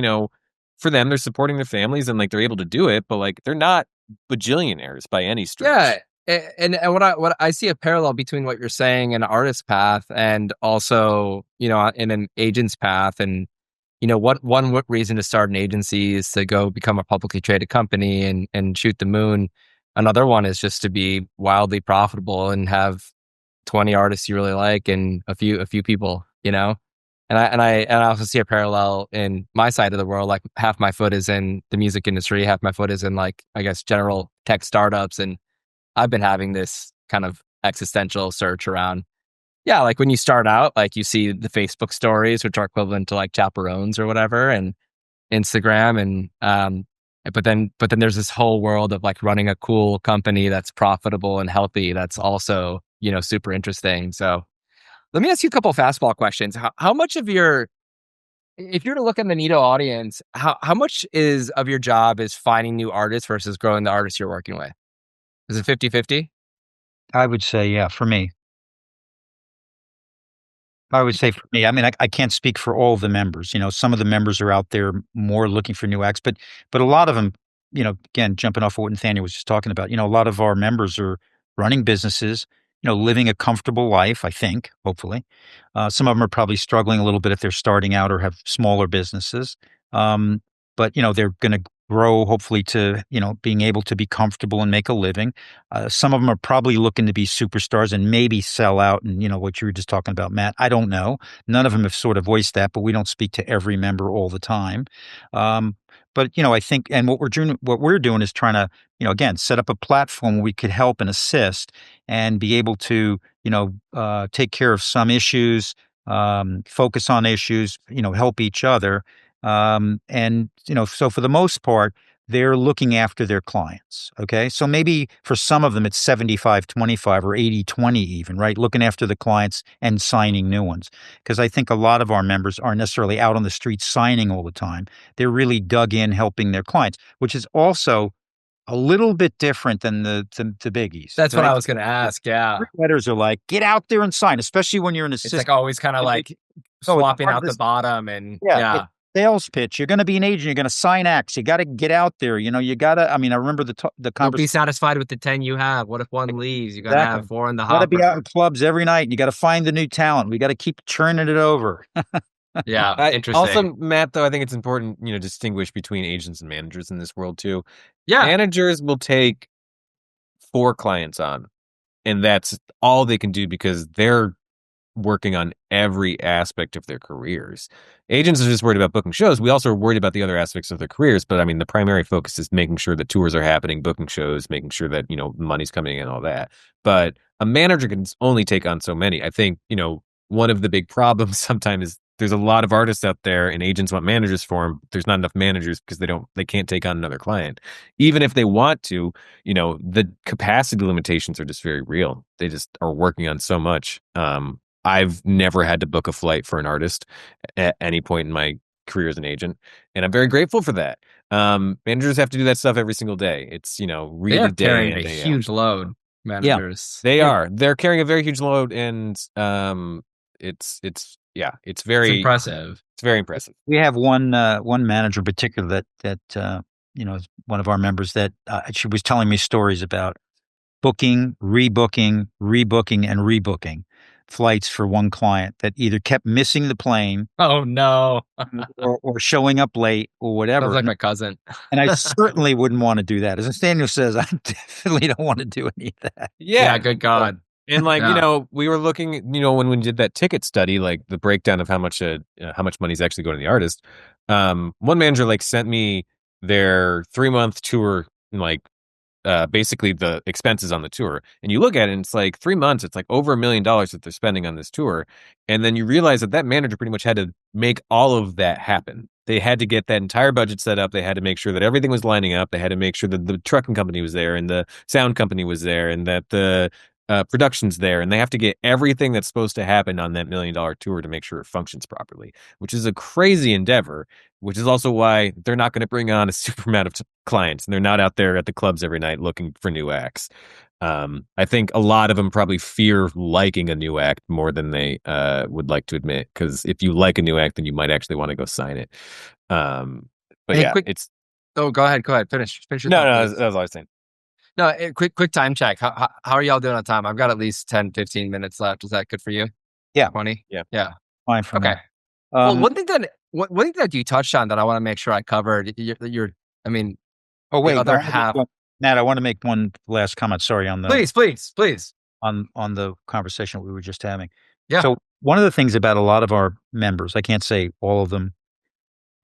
for them, they're supporting their families and like they're able to do it, but like they're not bajillionaires by any Yeah. stretch. And what I see a parallel between what you're saying an artist's path and also, in an agent's path. And, what reason to start an agency is to go become a publicly traded company and shoot the moon. Another one is just to be wildly profitable and have 20 artists you really like and a few people, And I also see a parallel in my side of the world. Like half my foot is in the music industry, half my foot is in like, I guess, general tech startups. And I've been having this kind of existential search around, yeah, like when you start out, like you see the Facebook stories, which are equivalent to like chaperones or whatever, and Instagram, and but then there's this whole world of like running a cool company that's profitable and healthy. That's also, super interesting. So let me ask you a couple of fastball questions. How much of your, if you're to look at the NITO audience, how much is of your job is finding new artists versus growing the artists you're working with? Is it 50-50? I would say, yeah, for me. I would say for me, I mean, I can't speak for all of the members. Some of the members are out there more looking for new acts, but a lot of them, again, jumping off of what Nathaniel was just talking about, a lot of our members are running businesses, living a comfortable life, I think, hopefully. Some of them are probably struggling a little bit if they're starting out or have smaller businesses. But, they're going to grow hopefully to, being able to be comfortable and make a living. Some of them are probably looking to be superstars and maybe sell out. And, what you were just talking about, Matt, I don't know. None of them have sort of voiced that, but we don't speak to every member all the time. But, I think, and what we're doing is trying to, again, set up a platform where we could help and assist and be able to, take care of some issues, focus on issues, help each other. And, so for the most part, they're looking after their clients. Okay. So maybe for some of them, it's 75-25 or 80-20 even, right? Looking after the clients and signing new ones. Because I think a lot of our members aren't necessarily out on the street signing all the time. They're really dug in helping their clients, which is also a little bit different than the biggies. That's what Right? I was going to ask. Yeah. Letters are like, get out there and sign, especially when you're an It's assistant. like always kind of like No, it's swapping part of out the this. bottom and Yeah, yeah. sales pitch. You're going to be an agent. You're going to sign acts. You got to get out there. You got to. I mean, I remember the Don't be conversation. satisfied with the 10 you have. What if one leaves? You got to Exactly. have four in the Got to be hopper. out in clubs every night. You got to find the new talent. We got to keep churning it over. Yeah. Also, Interesting. Matt, though, I think it's important, distinguish between agents and managers in this world too. Yeah. Managers will take 4 clients on, and that's all they can do because they're working on every aspect of their careers. Agents are just worried about booking shows. We also are worried about the other aspects of their careers, but I mean, the primary focus is making sure that tours are happening, booking shows, making sure that, money's coming in, all that. But a manager can only take on so many. I think, one of the big problems sometimes is there's a lot of artists out there and agents want managers for them. There's not enough managers because they can't take on another client. Even if they want to, the capacity limitations are just very real. They just are working on so much. I've never had to book a flight for an artist at any point in my career as an agent, and I'm very grateful for that. Managers have to do that stuff every single day. It's, They really are day carrying in, a day out. huge load, Yeah. managers. They Yeah. are. They're carrying a very huge load, and it's It's impressive. it's very impressive. We have one manager in particular that is one of our members that she was telling me stories about booking, rebooking, rebooking, and rebooking flights for one client that either kept missing the plane Oh no. or showing up late or Sounds whatever. like my cousin. And I certainly wouldn't want to do that. As Nathaniel says, I definitely don't want to do any of that. Yeah, good God. And like, Yeah. we were looking, when we did that ticket study, like the breakdown of how much money is actually going to the artist. One manager like sent me their 3-month tour, like basically the expenses on the tour. And you look at it and it's like 3 months, it's like over $1 million that they're spending on this tour. And then you realize that manager pretty much had to make all of that happen. They had to get that entire budget set up. They had to make sure that everything was lining up. They had to make sure that the trucking company was there and the sound company was there and that the production's there. And they have to get everything that's supposed to happen on that $1 million tour to make sure it functions properly, which is a crazy endeavor, which is also why they're not going to bring on a super amount of clients and they're not out there at the clubs every night looking for new acts. I think a lot of them probably fear liking a new act more than they would like to admit, because if you like a new act, then you might actually want to go sign it. But Hey, yeah, quick. it's Oh, go ahead. Finish your no, thought, no, please. that was all I was saying. No, quick time check. How are y'all doing on time? I've got at least 10-15 minutes left. Is that good for you? Yeah. 20? Yeah. Yeah. Fine for Okay. me. Well, one thing that you touched on that I want to make sure I covered, I mean, Oh, wait. other half. Matt, I want to make one last comment. Sorry, Please. on the conversation we were just having. Yeah. So one of the things about a lot of our members, I can't say all of them,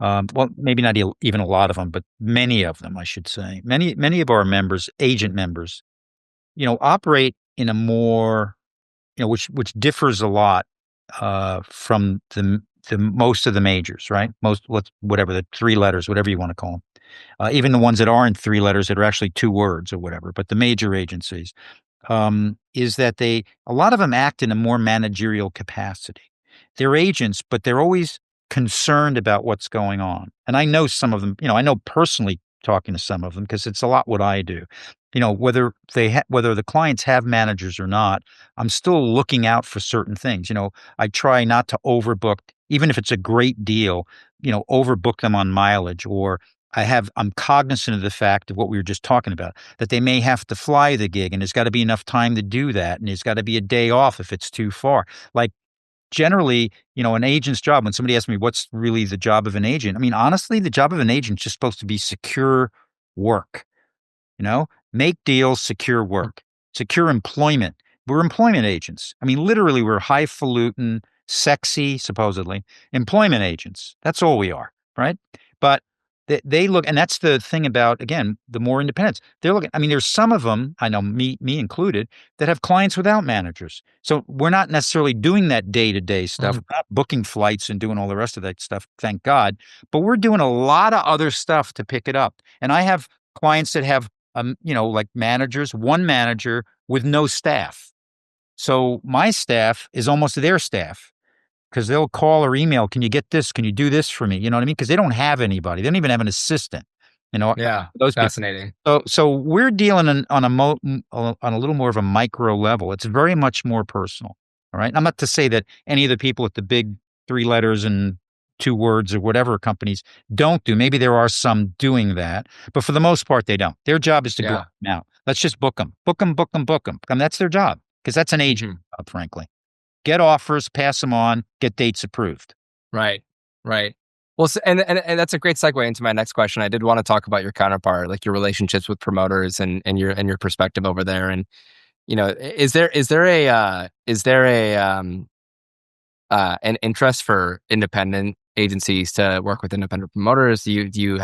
well, maybe not even a lot of them, but many of them, I should say. Many of our members, agent members, operate in a more, which differs a lot from the most of the majors, right? Most, whatever the three letters, whatever you want to call them, even the ones that aren't three letters that are actually two words or whatever. But the major agencies, is that a lot of them act in a more managerial capacity. They're agents, but they're always concerned about what's going on. And I know some of them, I know personally talking to some of them because it's a lot what I do. Whether whether the clients have managers or not, I'm still looking out for certain things. I try not to overbook, even if it's a great deal, overbook them on mileage, or I'm cognizant of the fact of what we were just talking about, that they may have to fly the gig and there's got to be enough time to do that. And there's got to be a day off if it's too far. Like generally, an agent's job, when somebody asks me what's really the job of an agent, I mean, honestly, the job of an agent is just supposed to be secure work. Make deals, secure work, secure employment. We're employment agents. I mean, literally, we're highfalutin, sexy, supposedly employment agents. That's all we are, right? But they look, and that's the thing about, again, the more independents. They're looking. I mean, there's some of them, I know, me included, that have clients without managers. So we're not necessarily doing that day-to-day stuff. Mhm. We're not booking flights and doing all the rest of that stuff, thank God. But we're doing a lot of other stuff to pick it up. And I have clients that have like managers, one manager with no staff. So my staff is almost their staff because they'll call or email, can you get this? Can you do this for me? You know what I mean? Because they don't have anybody. They don't even have an assistant. Yeah, Those people. fascinating. So we're dealing on a little more of a micro level. It's very much more personal. All right. I'm not to say that any of the people at the big three letters and two words or whatever companies don't do. Maybe there are some doing that, but for the most part, they don't. Their job is to go Yeah. out now. Let's just book them, book them, book them, book them. And that's their job because that's an agent Mhm. job, frankly. Get offers, pass them on, get dates approved. Right. Right. Well, and that's a great segue into my next question. I did want to talk about your counterpart, like your relationships with promoters and your perspective over there. And is there a an interest for independent agencies to work with independent promoters? Do you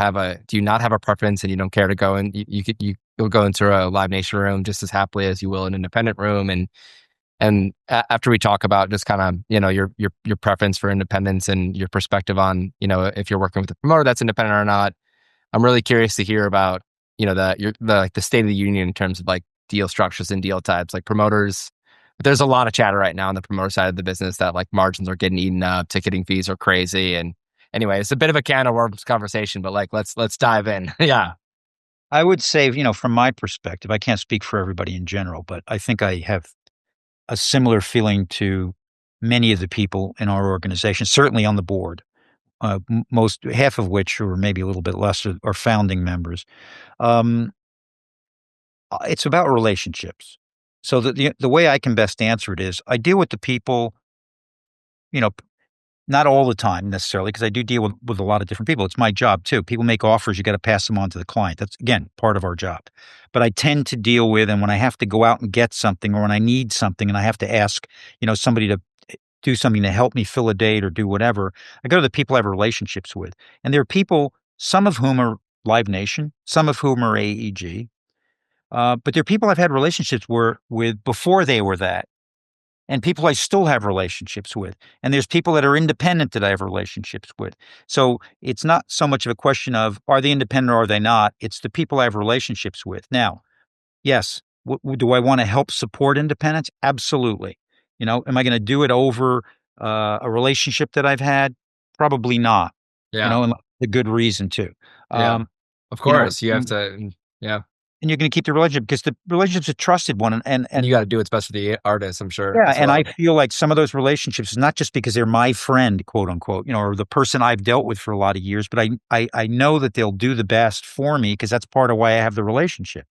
not have a preference and you don't care to go and you'll go into a Live Nation room just as happily as you will an independent room? And after we talk about just kind of, your preference for independence and your perspective on, if you're working with a promoter that's independent or not, I'm really curious to hear about, the state of the union in terms of like deal structures and deal types, like promoters. There's a lot of chatter right now on the promoter side of the business that like margins are getting eaten up, ticketing fees are crazy. And anyway, it's a bit of a can of worms conversation, but like, let's dive in. Yeah. I would say, from my perspective, I can't speak for everybody in general, but I think I have a similar feeling to many of the people in our organization, certainly on the board, most half of which, or maybe a little bit less, are founding members. Um, it's about relationships. So the way I can best answer it is I deal with the people, you know, not all the time necessarily, because I do deal with a lot of different people. It's my job too. People make offers, you got to pass them on to the client. That's again part of our job. But I tend to deal with, and when I have to go out and get something, or when I need something and I have to ask, somebody to do something to help me fill a date or do whatever, I go to the people I have relationships with. And there are people, some of whom are Live Nation, some of whom are AEG, but there are people I've had relationships with before they were that, and people I still have relationships with. And there's people that are independent that I have relationships with. So it's not so much of a question of are they independent or are they not? It's the people I have relationships with. Now, yes, do I want to help support independence? Absolutely. Am I going to do it over a relationship that I've had? Probably not. Yeah. And a good reason to. Yeah. Um, Of you know, course you have to. Yeah. and you're going to keep the relationship because the relationship's a trusted one, And you and got to do what's best for the artist, I'm sure, yeah, as and I well. feel like some of those relationships is not just because they're my friend, quote unquote, or the person I've dealt with for a lot of years, but I know that they'll do the best for me because that's part of why I have the relationship,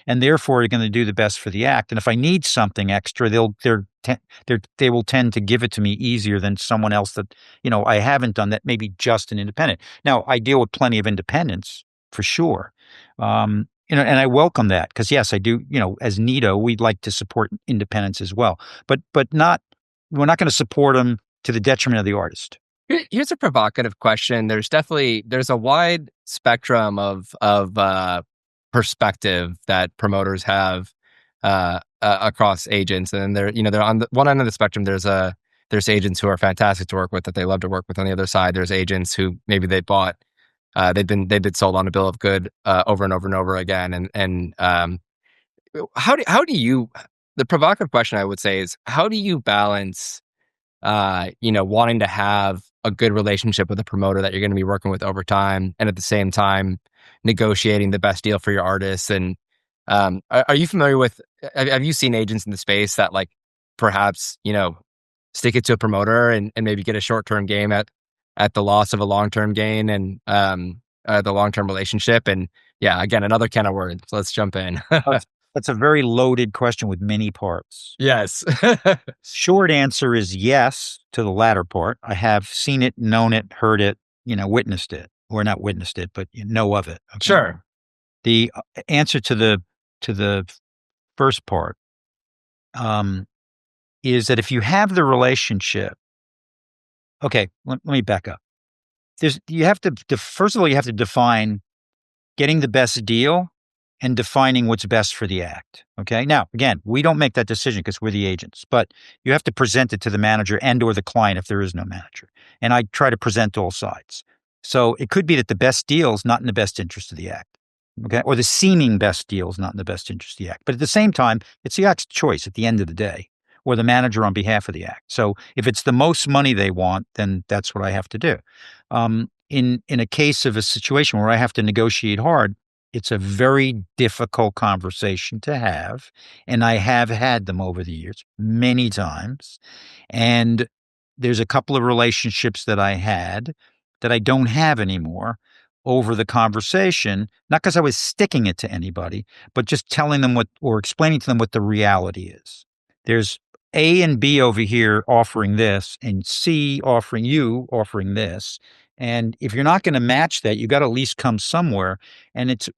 and therefore you're going to do the best for the act. And if I need something extra, they will tend to give it to me easier than someone else that I haven't done that, maybe just an independent. Now I deal with plenty of independents for sure. And I welcome that because yes, I do. As NITO, we'd like to support independence as well, but not we're not going to support them to the detriment of the artist. Here's a provocative question. There's a wide spectrum of perspective that promoters have across agents, and they're on the one end of the spectrum. There's agents who are fantastic to work with, that they love to work with. On the other side, there's agents who maybe they've been sold on a bill of good over and over and over again. And how do you, the provocative question I would say is, how do you balance wanting to have a good relationship with a promoter that you're going to be working with over time, and at the same time negotiating the best deal for your artists? And are you familiar with, have you seen agents in the space that like perhaps, stick it to a promoter and maybe get a short-term game at the loss of a long-term gain, and the long-term relationship? And yeah, again, another can of words. So let's jump in. That's a very loaded question with many parts. Yes. Short answer is yes to the latter part. I have seen it, known it, heard it, witnessed it, or not witnessed it, but know of it. Okay? Sure. The answer to the first part is that if you have the relationship, okay, let me back up. You have to, first of all, you have to define getting the best deal and defining what's best for the act. Okay. Now, again, we don't make that decision because we're the agents, but you have to present it to the manager and or the client if there is no manager. And I try to present all sides. So it could be that the best deal is not in the best interest of the act. Okay. Or the seeming best deal is not in the best interest of the act. But at the same time, it's the act's choice at the end of the day, or the manager on behalf of the act. So if it's the most money they want, then that's what I have to do. In a case of a situation where I have to negotiate hard, it's a very difficult conversation to have. And I have had them over the years many times. And there's a couple of relationships that I had that I don't have anymore over the conversation, not because I was sticking it to anybody, but just telling them or explaining to them what the reality is. There's A and B over here offering this, and C offering this. And if you're not going to match that, you got to at least come somewhere. And it's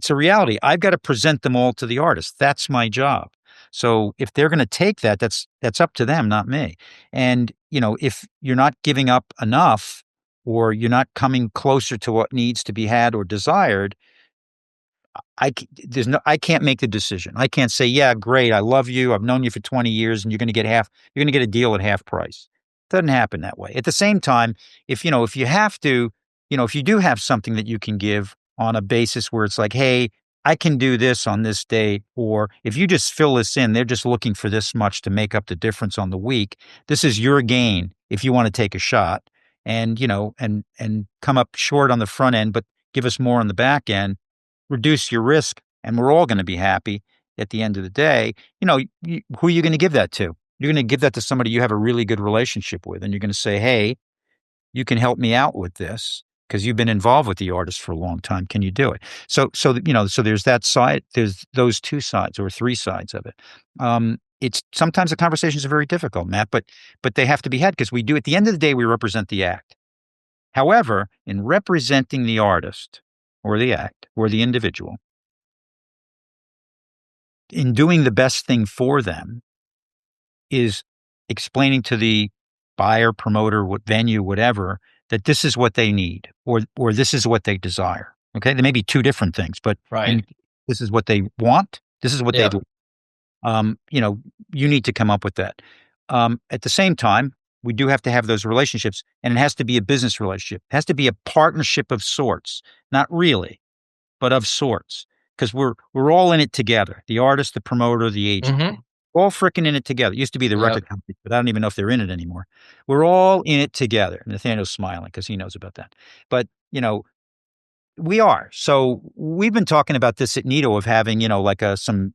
a reality. I've got to present them all to the artist. That's my job. So if they're going to take that, that's up to them, not me. And, if you're not giving up enough, or you're not coming closer to what needs to be had or desired, I can't make the decision. I can't say, yeah, great. I love you. I've known you for 20 years and you're going to get a deal at half price. It doesn't happen that way. At the same time, if you have to, if you do have something that you can give on a basis where it's like, hey, I can do this on this date, or if you just fill this in, they're just looking for this much to make up the difference on the week. This is your gain if you want to take a shot and, and come up short on the front end, but give us more on the back end. Reduce your risk, and we're all going to be happy at the end of the day. Who are you going to give that to? You're going to give that to somebody you have a really good relationship with, and you're going to say, hey, you can help me out with this because you've been involved with the artist for a long time. Can you do it? So there's that side. There's those two sides or three sides of it. It's sometimes the conversations are very difficult, Matt, but they have to be had because we do. At the end of the day, we represent the act. However, in representing the artist or the act or the individual, in doing the best thing for them is explaining to the buyer, promoter, what venue, whatever, that this is what they need or this is what they desire. Okay. There may be two different things, but right. This is what they want. This is what they do. You need to come up with that. At the same time, we do have to have those relationships, and it has to be a business relationship. It has to be a partnership of sorts, not really, but of sorts, because we're all in it together. The artist, the promoter, the agent, we're all freaking in it together. It used to be the record company, but I don't even know if they're in it anymore. We're all in it together. Nathaniel's smiling because he knows about that. But we are. So we've been talking about this at NITO of having, some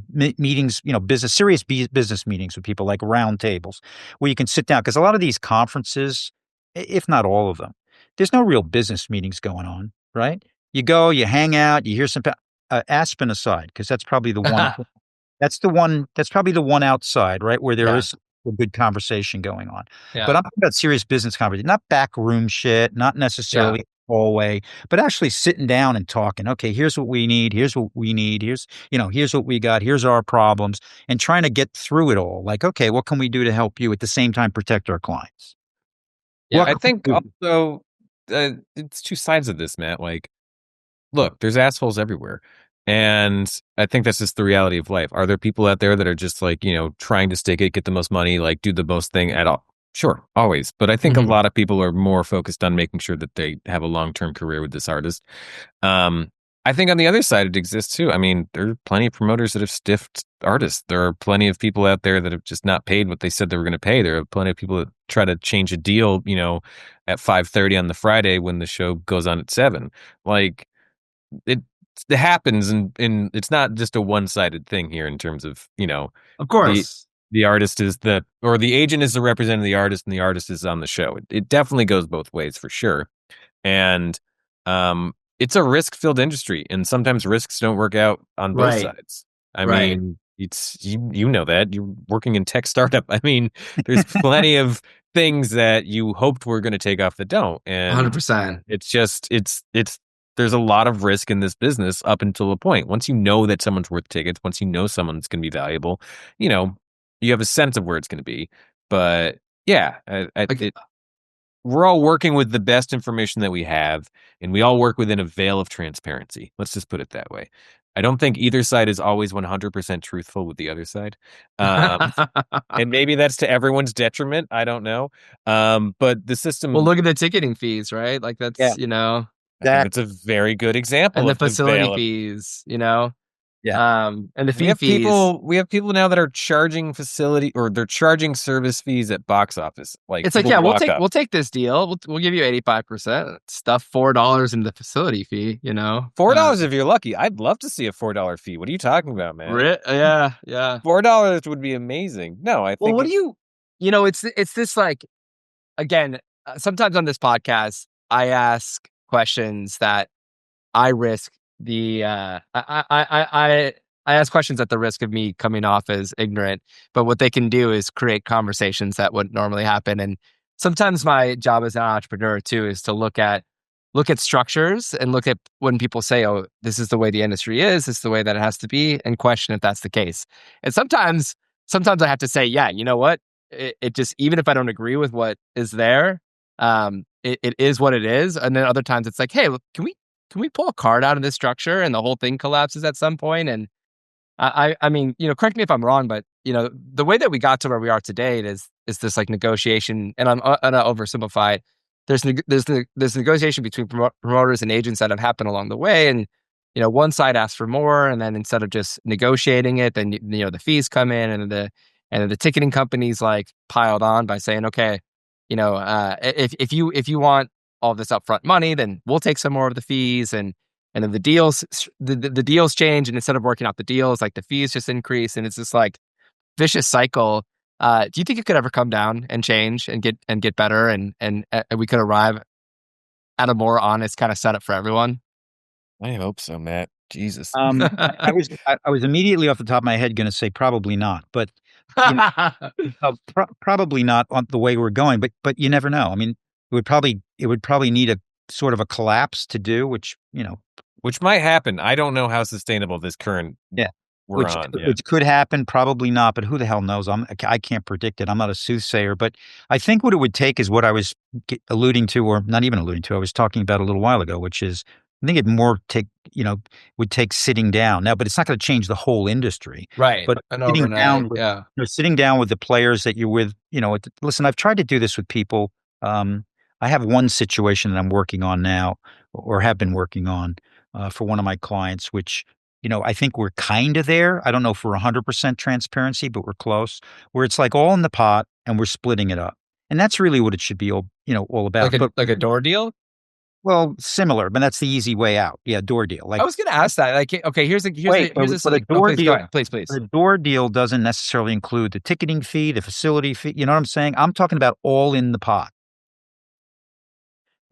meetings, serious business meetings with people, like round tables where you can sit down. Because a lot of these conferences, if not all of them, there's no real business meetings going on, right? You go, you hang out, you hear some, Aspen aside, because that's probably the one, that's probably the one outside, right? Where there is a good conversation going on. Yeah. But I'm talking about serious business conversation, not backroom shit, not necessarily hallway, but actually sitting down and talking. Okay, here's what we need. Here's what we need. Here's what we got. Here's our problems, and trying to get through it all. Like, okay, what can we do to help you at the same time protect our clients? Yeah, What I can we think do? also it's two sides of this, Matt. Like, look, there's assholes everywhere. And I think that's just the reality of life. Are there people out there that are just like, trying to stick it, get the most money, like do the most thing at all? Sure, always. But I think a Mhm. lot of people are more focused on making sure that they have a long-term career with this artist. Um, I think on the other side, it exists too. I mean, there are plenty of promoters that have stiffed artists. There are plenty of people out there that have just not paid what they said they were going to pay. There are plenty of people that try to change a deal, at 5:30 on the Friday when the show goes on at 7. Like, it happens, and it's not just a one-sided thing here in terms of Of the course. the artist is the or the agent is the representative of the artist and the artist is on the show. It definitely goes both ways for sure. And it's a risk-filled industry, and sometimes risks don't work out on both Right. sides. I Right. mean, it's you know that you're working in tech startup. I mean, there's plenty of things that you hoped were going to take off that don't, and 100%. it's just it's there's a lot of risk in this business up until a point. Once you know that someone's worth tickets, once you know someone's going to be valuable, you know, you have a sense of where it's going to be. But yeah, Like, we're all working with the best information that we have, and we all work within a veil of transparency. Let's just put it that way. I don't think either side is always 100% truthful with the other side. Um, and maybe that's to everyone's detriment. I don't know. But the well, system, look at the ticketing fees, right? Like Yeah, that's, I think that's exactly. a very good example and the of the facility veil of. fees, Yeah. and the fee fees. We have people now that are charging facility or they're charging service fees at box office. Like It's like, people yeah, walk up. we'll take this deal. We'll give you 85%. Stuff $4 into the facility fee, $4 if you're lucky. I'd love to see a $4 fee. What are you talking about, man? Yeah, yeah. $4 would be amazing. No, I Well, think what do it's it's this like again, sometimes on this podcast, I ask questions that I risk the I ask questions at the risk of me coming off as ignorant, but what they can do is create conversations that wouldn't normally happen. And sometimes my job as an entrepreneur too is to look at structures and look at when people say, "Oh, this is the way the industry is, this is the way that it has to be," and question if that's the case. And sometimes I have to say, "Yeah, you know what? It just even if I don't agree with what is there, it is what it is." And then other times it's like, "Hey, look, can we pull a card out of this structure and the whole thing collapses at some point?" And I mean, correct me if I'm wrong, but the way that we got to where we are today is this like negotiation, and I'm gonna oversimplify it. There's negotiation between promoters and agents that have happened along the way, and one side asks for more, and then instead of just negotiating it, then the fees come in, and the ticketing companies like piled on by saying, okay, if you want all this upfront money, then we'll take some more of the fees, and then the deals change, and instead of working out the deals, like the fees just increase, and it's this like vicious cycle. Do you think it could ever come down and change and get better, and we could arrive at a more honest kind of setup for everyone? I hope so, Matt. Jesus. I was immediately off the top of my head going to say probably not, but you know, probably not on the way we're going. But you never know. I mean, it would probably need a sort of a collapse to do, which Which might happen. I don't know how sustainable this current yeah, we're on. Yeah. which could happen, probably not, but who the hell knows? I can't predict it. I'm not a soothsayer, but I think what it would take is what I was alluding to, or not even alluding to. I was talking about a little while ago, which is I think it more take would take sitting down now, but it's not going to change the whole industry. Right. But An sitting down overnight. with Yeah. sitting down with the players that you're with, listen, I've tried to do this with people. I have one situation that I'm working on now, or have been working on for one of my clients, which I think we're kind of there. I don't know if we're 100% transparency, but we're close. Where it's like all in the pot and we're splitting it up, and that's really what it should be all Like about. a But like a door deal? well, similar, but that's the easy way out. Yeah, door deal. I Like was gonna ask that. Like, okay, wait, here's a but a silly. Oh, door please go deal. ahead. Please, please. A door deal doesn't necessarily include the ticketing fee, the facility fee. You know what I'm saying? I'm talking about all in the pot.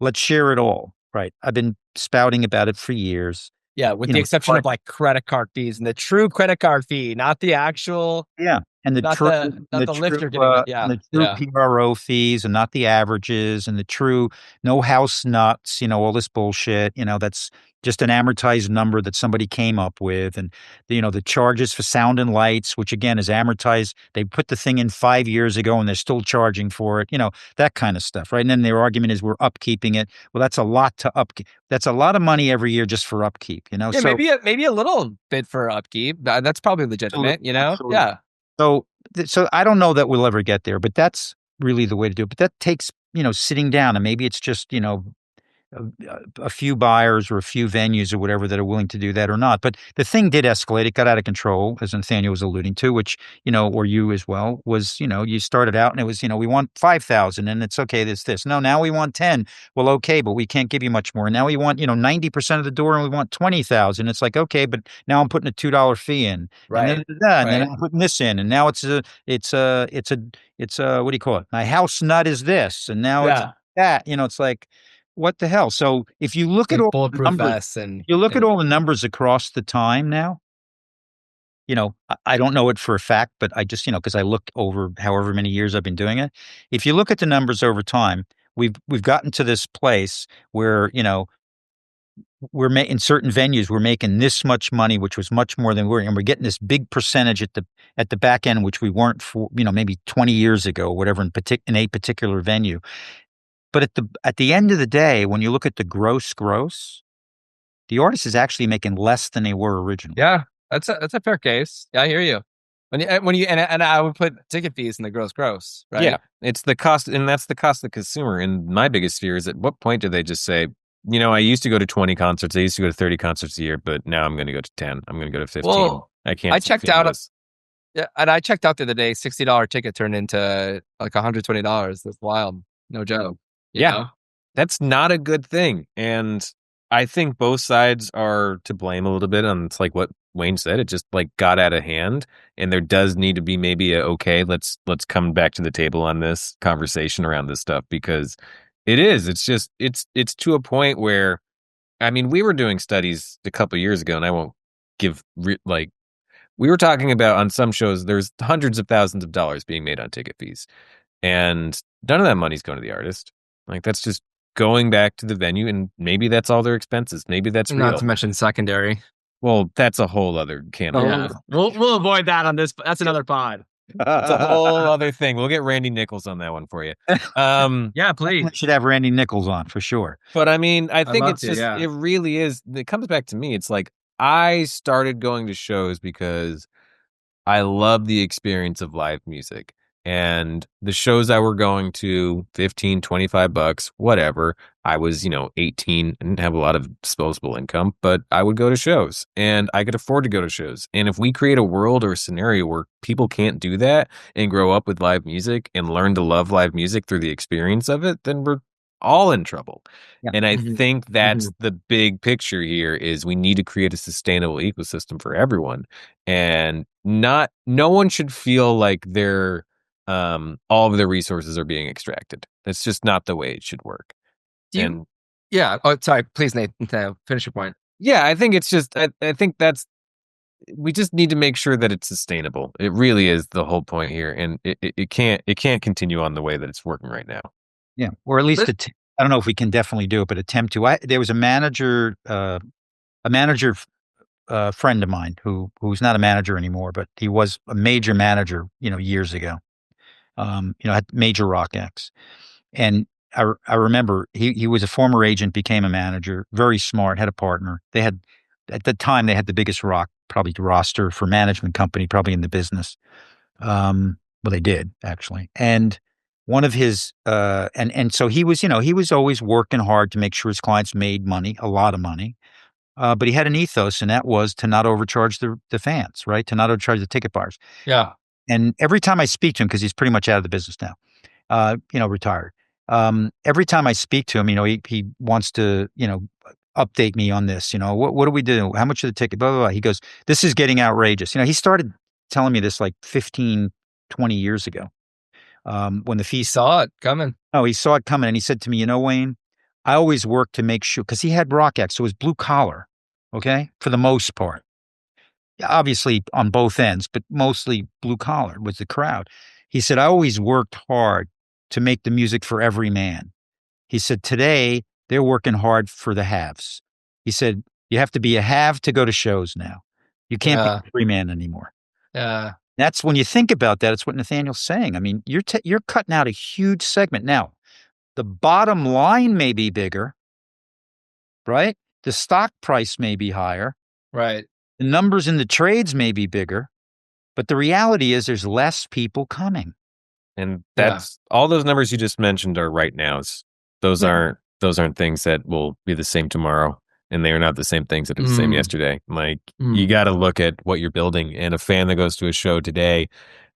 Let's share it all. Right. I've been spouting about it for years. Yeah, with the exception of like credit card fees and the true credit card fee, not the actual Yeah. and the not true, not the lifter getting that. and Yeah, the true yeah, PRO fees, and not the averages, and the true no house nuts. All this bullshit. That's just an amortized number that somebody came up with, and the charges for sound and lights, which again is amortized. They put the thing in 5 years ago, and they're still charging for it. That kind of stuff, right? And then their argument is we're upkeeping it. Well, that's a lot to upkeep. That's a lot of money every year just for upkeep. yeah. So Maybe a little bit for upkeep. That's probably legitimate. absolutely, absolutely. Yeah, So, so I don't know that we'll ever get there, but that's really the way to do it. But that takes, sitting down, and maybe it's just, a few buyers or a few venues or whatever that are willing to do that or not. But the thing did escalate. It got out of control, as Nathaniel was alluding to, which, or you as well, was, you started out and it was, we want 5,000 and it's okay, this. No, now we want 10. Well, okay, but we can't give you much more. Now we want, 90% of the door and we want 20,000. It's like, okay, but now I'm putting a $2 fee in. And right, then right. I'm putting this in. And now it's a, what do you call it? My house nut is this. And now it's Yeah, that. It's like, what the hell? So if you look at like all the bulletproof numbers, vests if you look at and all the numbers across the time now, I don't know it for a fact, but I just, because I look over however many years I've been doing it. If you look at the numbers over time, we've gotten to this place where, in certain venues, we're making this much money, which was much more than and we're getting this big percentage at the back end, which we weren't for, maybe 20 years ago, whatever, in a particular venue. But at the end of the day, when you look at the gross, the artist is actually making less than they were originally. yeah, that's a fair case. Yeah, I hear you. And I would put ticket fees in the gross, Yeah, right? it's the cost, and that's the cost of the consumer. And my biggest fear is, at what point do they just say, I used to go to 20 concerts, I used to go to 30 concerts a year, but now I'm going to go to 10, I'm going to go to 15. Well, I I can't keep checked doing out. this. Yeah, and I checked out the other day. $60 ticket turned into like $120. That's wild. No joke. You Yeah, know? that's not a good thing. And I think both sides are to blame a little bit on, it's like what Wayne said, it just like got out of hand. And there does need to be maybe okay, let's come back to the table on this conversation around this stuff, because it's just it's to a point where, I mean, we were doing studies a couple of years ago, and I won't give like, we were talking about on some shows there's hundreds of thousands of dollars being made on ticket fees, and none of that money's going to the artist. Like, that's just going back to the venue, and maybe that's all their expenses. Maybe that's Not real. to mention secondary. Well, that's a whole other can of Yeah, worms. we'll avoid that on this. That's another pod. It's a whole other thing. We'll get Randy Nichols on that one for you. Yeah, We please. should have Randy Nichols on for sure. But I mean, I I'd think love it's to, just, yeah. it really is. It comes back to me. It's like, I started going to shows because I love the experience of live music, and the shows I were going to, 15, $25, whatever. I was, 18. I didn't have a lot of disposable income, but I would go to shows and I could afford to go to shows. And if we create a world or a scenario where people can't do that and grow up with live music and learn to love live music through the experience of it, then we're all in trouble. Yeah. And I Mhm. think that's the big picture here, is we need to create a sustainable ecosystem for everyone. And no one should feel like all of their resources are being extracted. That's just not the way it should work. Do you? And Yeah. Oh, sorry. Please, Nate. Finish your point. yeah, I think it's just, I think we just need to make sure that it's sustainable. It really is the whole point here. And it can't continue on the way that it's working right now. Yeah, or at least But- I don't know if we can definitely do it, but attempt to. There was a manager, friend of mine who's not a manager anymore, but he was a major manager, years ago. Had major rock acts, and I remember he was a former agent, became a manager, very smart, had a partner. They had, at the time, they had the biggest rock probably roster for management company probably in the business. Well, they did actually, and one of his and so he was, he was always working hard to make sure his clients made money, a lot of money. But he had an ethos, and that was to not overcharge the fans, right? To not overcharge the ticket buyers. Yeah. And every time I speak to him, because he's pretty much out of the business now, retired. Every time I speak to him, he wants to, update me on this. What do we do? How much of the ticket? Blah, blah, blah. He goes, this is getting outrageous. He started telling me this like 15, 20 years ago. When the He fees, saw it coming. oh, he saw it coming, and he said to me, Wayne, I always work to make sure, because he had rock acts, so it was blue collar, okay, for the most part. obviously on both ends, but mostly blue collar was the crowd. He said, I always worked hard to make the music for every man. He said, today they're working hard for the haves. He said, you have to be a have to go to shows now. You can't be Yeah. a free man anymore. Yeah. That's when you think about that. It's what Nathaniel's saying. I mean, you're cutting out a huge segment. Now, the bottom line may be bigger, right? The stock price may be higher. Right. The numbers in the trades may be bigger, but the reality is there's less people coming. And Yeah. that's all those numbers you just mentioned are right nows. Those Yeah. aren't things that will be the same tomorrow. And they are not the same things that are the same yesterday. Like you got to look at what you're building. And a fan that goes to a show today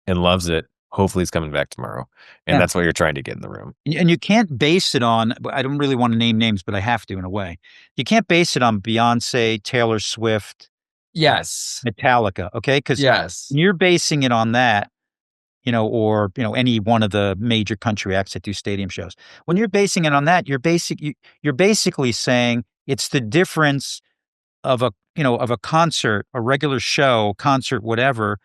and loves it, hopefully is coming back tomorrow. And Yeah. that's what you're trying to get in the room. And you can't base it on, I don't really want to name names, but I have to in a way. You can't base it on Beyonce, Taylor Swift, Yes. Metallica, okay? Because Yes. you're basing it on that, or any one of the major country acts that do stadium shows. When you're basing it on that, you're basically saying it's the difference of a concert, a regular show, concert, whatever,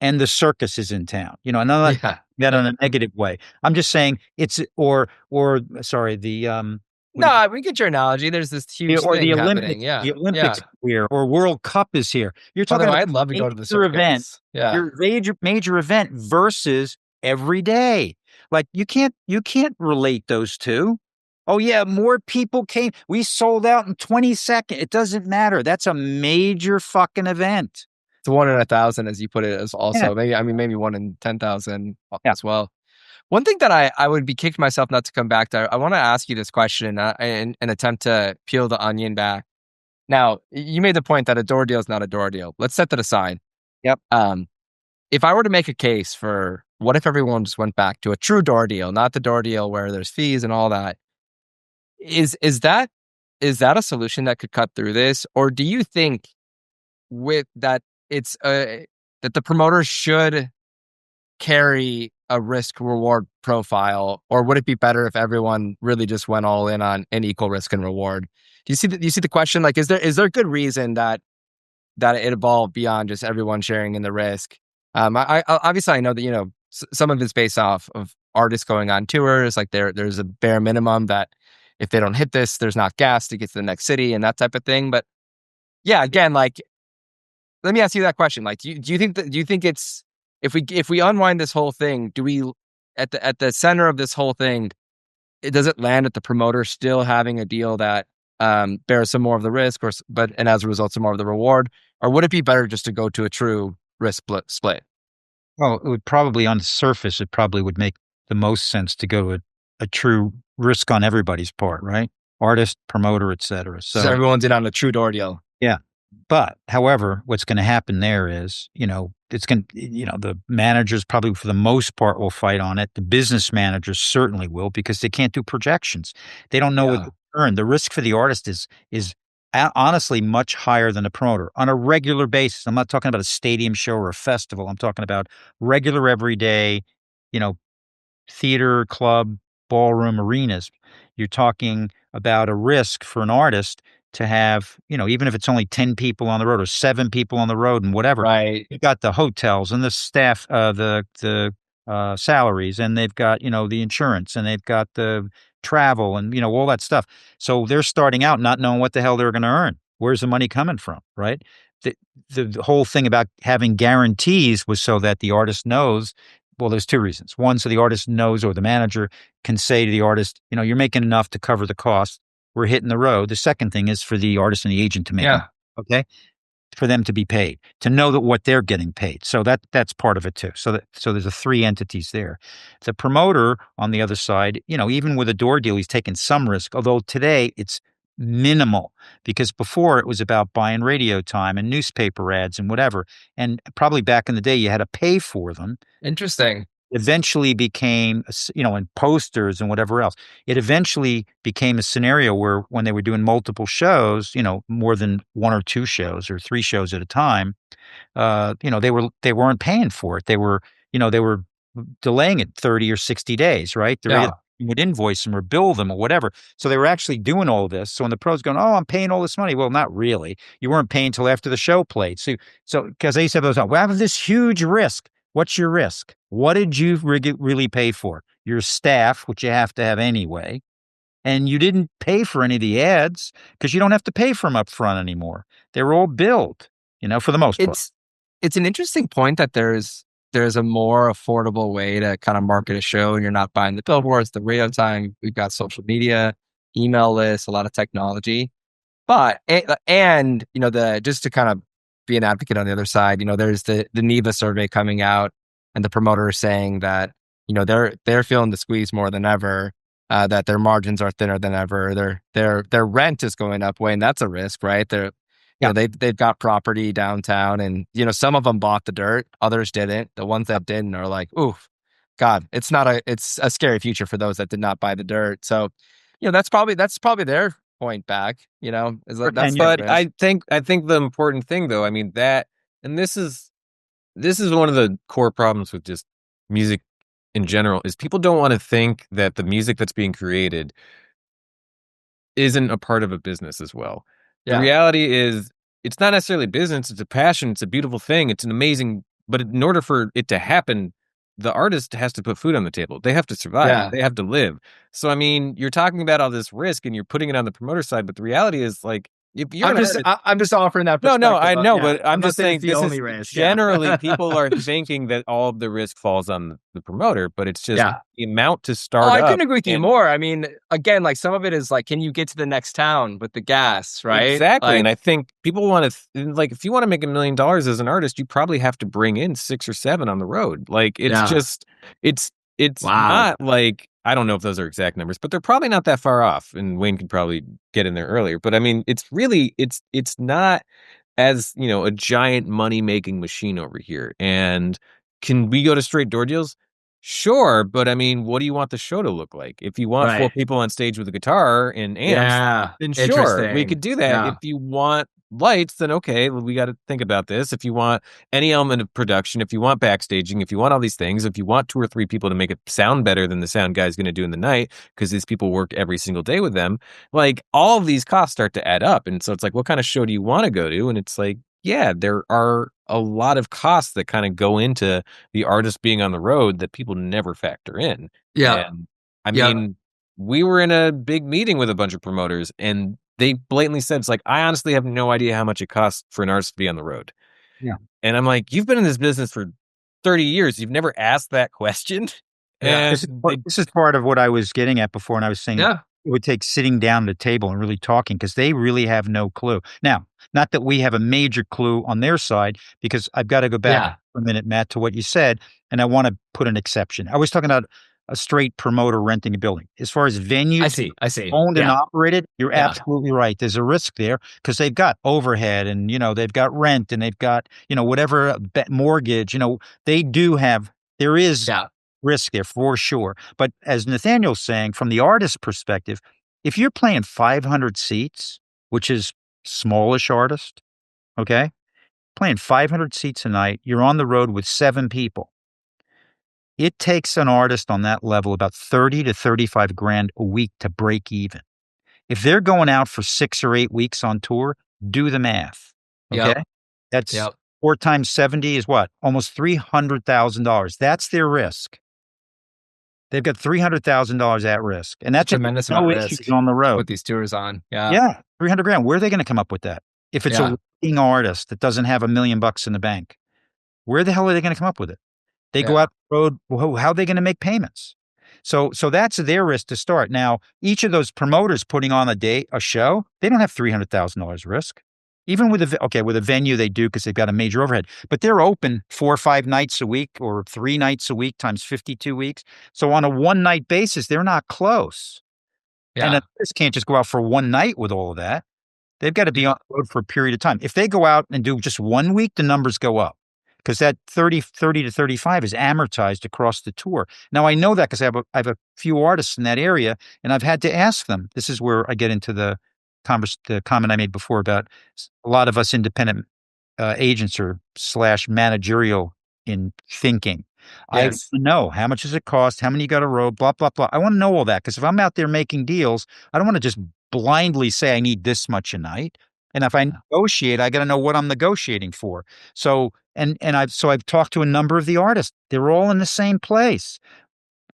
and the circus is in town. And I'm not Yeah. that in a negative way. I'm just saying it's or sorry, the what do you No, we get your analogy. There's this huge or thing happening. The Yeah. Olympics Yeah. is here, or World Cup is here. You're By the talking way, about I'd love to a go to the major event, circus. Yeah. your major event versus every day. Like you can't relate those two. Oh yeah, more people came. We sold out in 20 seconds. It doesn't matter. That's a major fucking event. It's 1 in 1,000, as you put it, as Yeah, also maybe 1 in 10,000 yeah, as well. One thing that I would be kicking myself not to come back to, I want to ask you this question and attempt to peel the onion back. Now, you made the point that a door deal is not a door deal. Let's set that aside. yep. If I were to make a case for what if everyone just went back to a true door deal, not the door deal where there's fees and all that, is that a solution that could cut through this? Or do you think with that it's that the promoters should carry a risk reward profile, or would it be better if everyone really just went all in on an equal risk and reward? Do you see the question? Like, is there good reason that it evolved beyond just everyone sharing in the risk? I obviously I know that some of it's based off of artists going on tours. Like there's a bare minimum that if they don't hit this, there's not gas to get to the next city and that type of thing. But yeah, again, like let me ask you that question. Like, do you think it's if we unwind this whole thing, do we at the center of this whole thing, does it land at the promoter still having a deal that bears some more of the risk, and as a result, some more of the reward, or would it be better just to go to a true risk split? Well, it would probably on the surface, it probably would make the most sense to go a true risk on everybody's part, right? Artist, promoter, et cetera. So So everyone's in on a true door deal. yeah. But however, what's going to happen there is, it's going to, the managers probably for the most part will fight on it. The business managers certainly will because they can't do projections. They don't know what Yeah. to earn. The risk for the artist is honestly much higher than the promoter on a regular basis. I'm not talking about a stadium show or a festival. I'm talking about regular everyday, you know, theater, club, ballroom, arenas. You're talking about a risk for an artist to have, even if it's only 10 people on the road or 7 people on the road and whatever, Right. you've got the hotels and the staff, the salaries, and they've got, the insurance and they've got the travel and, all that stuff. So they're starting out not knowing what the hell they're going to earn. Where's the money coming from? Right. The, the whole thing about having guarantees was so that the artist knows. Well, there's 2 reasons. One, so the artist knows or the manager can say to the artist, you're making enough to cover the cost. We're hitting the road. The second thing is for the artist and the agent to make Yeah. okay? For them to be paid, to know that what they're getting paid. So that's part of it too. So there's 3 entities there. The promoter on the other side, even with a door deal, he's taking some risk, although today it's minimal because before it was about buying radio time and newspaper ads and whatever. And probably back in the day, you had to pay for them. Interesting. Eventually became, and posters and whatever else. It eventually became a scenario where when they were doing multiple shows, more than 1 or 2 shows or 3 shows at a time, they weren't paying for it. They were delaying it 30 or 60 days, right? The Yeah. would invoice them or bill them or whatever. So they were actually doing all this. So when the pros going, oh, I'm paying all this money. Well, not really. You weren't paying until after the show played. So because they said, well, I have this huge risk. What's your risk? What did you really pay for? Your staff, which you have to have anyway. And you didn't pay for any of the ads because you don't have to pay for them up front anymore. They were all billed, for the most part. It's an interesting point that there's a more affordable way to kind of market a show, and you're not buying the billboards, the radio time. We've got social media, email lists, a lot of technology. But and the just to kind of be an advocate on the other side, there's the NIVA survey coming out, and the promoter is saying that they're feeling the squeeze more than ever, that their margins are thinner than ever. Their rent is going up way, and that's a risk, right? They've got property downtown, and some of them bought the dirt, others didn't. The ones that didn't are like, oof, God, it's a scary future for those that did not buy the dirt. So, that's probably their point back. But I think the important thing, though, I mean that, and this is one of the core problems with just music in general, is people don't want to think that the music that's being created isn't a part of a business as well. The reality is, it's not necessarily business. It's a passion. It's a beautiful thing. It's an amazing, but in order for it to happen, the artist has to put food on the table. They have to survive. Yeah. They have to live. So, I mean, you're talking about all this risk and you're putting it on the promoter side, but the reality is, like, if you're I'm just offering that perspective. No, I know, but I'm just saying the only risk. Generally, people are thinking that all of the risk falls on the promoter, but it's just the amount to start up. I couldn't agree with you more. I mean, again, like, some of it is like, can you get to the next town with the gas, right? Exactly. Like, and I think people want to, like, if you want to make $1 million as an artist, you probably have to bring in 6 or 7 on the road. Like, it's just, it's not like, I don't know if those are exact numbers, but they're probably not that far off. And Wayne could probably get in there earlier. But I mean, it's really, it's not as, a giant money making machine over here. And can we go to straight door deals? Sure. But I mean, what do you want the show to look like? If you want 4 people on stage with a guitar and amps, then sure, we could do that. Yeah. If you want lights, then okay, well, we got to think about this. If you want any element of production, if you want backstaging, if you want all these things, if you want 2 or 3 people to make it sound better than the sound guy's going to do in the night, because these people work every single day with them, like, all of these costs start to add up. And so it's like, what kind of show do you want to go to? And it's like, yeah, there are a lot of costs that kind of go into the artist being on the road that people never factor in. Yeah. And I mean, we were in a big meeting with a bunch of promoters, and they blatantly said, it's like, I honestly have no idea how much it costs for an artist to be on the road. Yeah. And I'm like, you've been in this business for 30 years. You've never asked that question. Yeah. And This is part of what I was getting at before. And I was saying Yeah. it would take sitting down at the table and really talking, because they really have no clue. Now, not that we have a major clue on their side, because I've got to go back for a minute, Matt, to what you said. And I want to put an exception. I was talking about a straight promoter renting a building. As far as venues, I see. owned and operated, you're absolutely right. There's a risk there, because they've got overhead, and they've got rent, and they've got whatever mortgage. They do have. There is risk there for sure. But as Nathaniel's saying, from the artist perspective, if you're playing 500 seats, which is smallish artist, okay, playing 500 seats a night, you're on the road with 7 people. It takes an artist on that level about 30 to 35 grand a week to break even. If they're going out for 6 or 8 weeks on tour, do the math. Okay. That's 4 times 70 is what? Almost $300,000. That's their risk. They've got $300,000 at risk. And that's tremendous amount of risk on the road. With these tours on. Yeah. Yeah. 300 grand. Where are they going to come up with that? If it's a working artist that doesn't have $1 million in the bank, where the hell are they going to come up with it? They go out the road. Well, how are they going to make payments? So that's their risk to start. Now, each of those promoters putting on a show, they don't have $300,000 risk. Even with a venue, they do, because they've got a major overhead. But they're open 4 or 5 nights a week, or 3 nights a week times 52 weeks. So on a 1-night basis, they're not close. Yeah. And artists can't just go out for 1 night with all of that. They've got to be on the road for a period of time. If they go out and do just 1 week, the numbers go up, because that 30 to 35 is amortized across the tour. Now, I know that because I have a few artists in that area, and I've had to ask them. This is where I get into the comment I made before about a lot of us independent agents or / managerial in thinking. I Yes. know how much does it cost, how many you got to row, blah, blah, blah. I want to know all that because if I'm out there making deals, I don't want to just blindly say I need this much a night. And if I negotiate, I got to know what I'm negotiating for. So, I've talked to a number of the artists. They're all in the same place,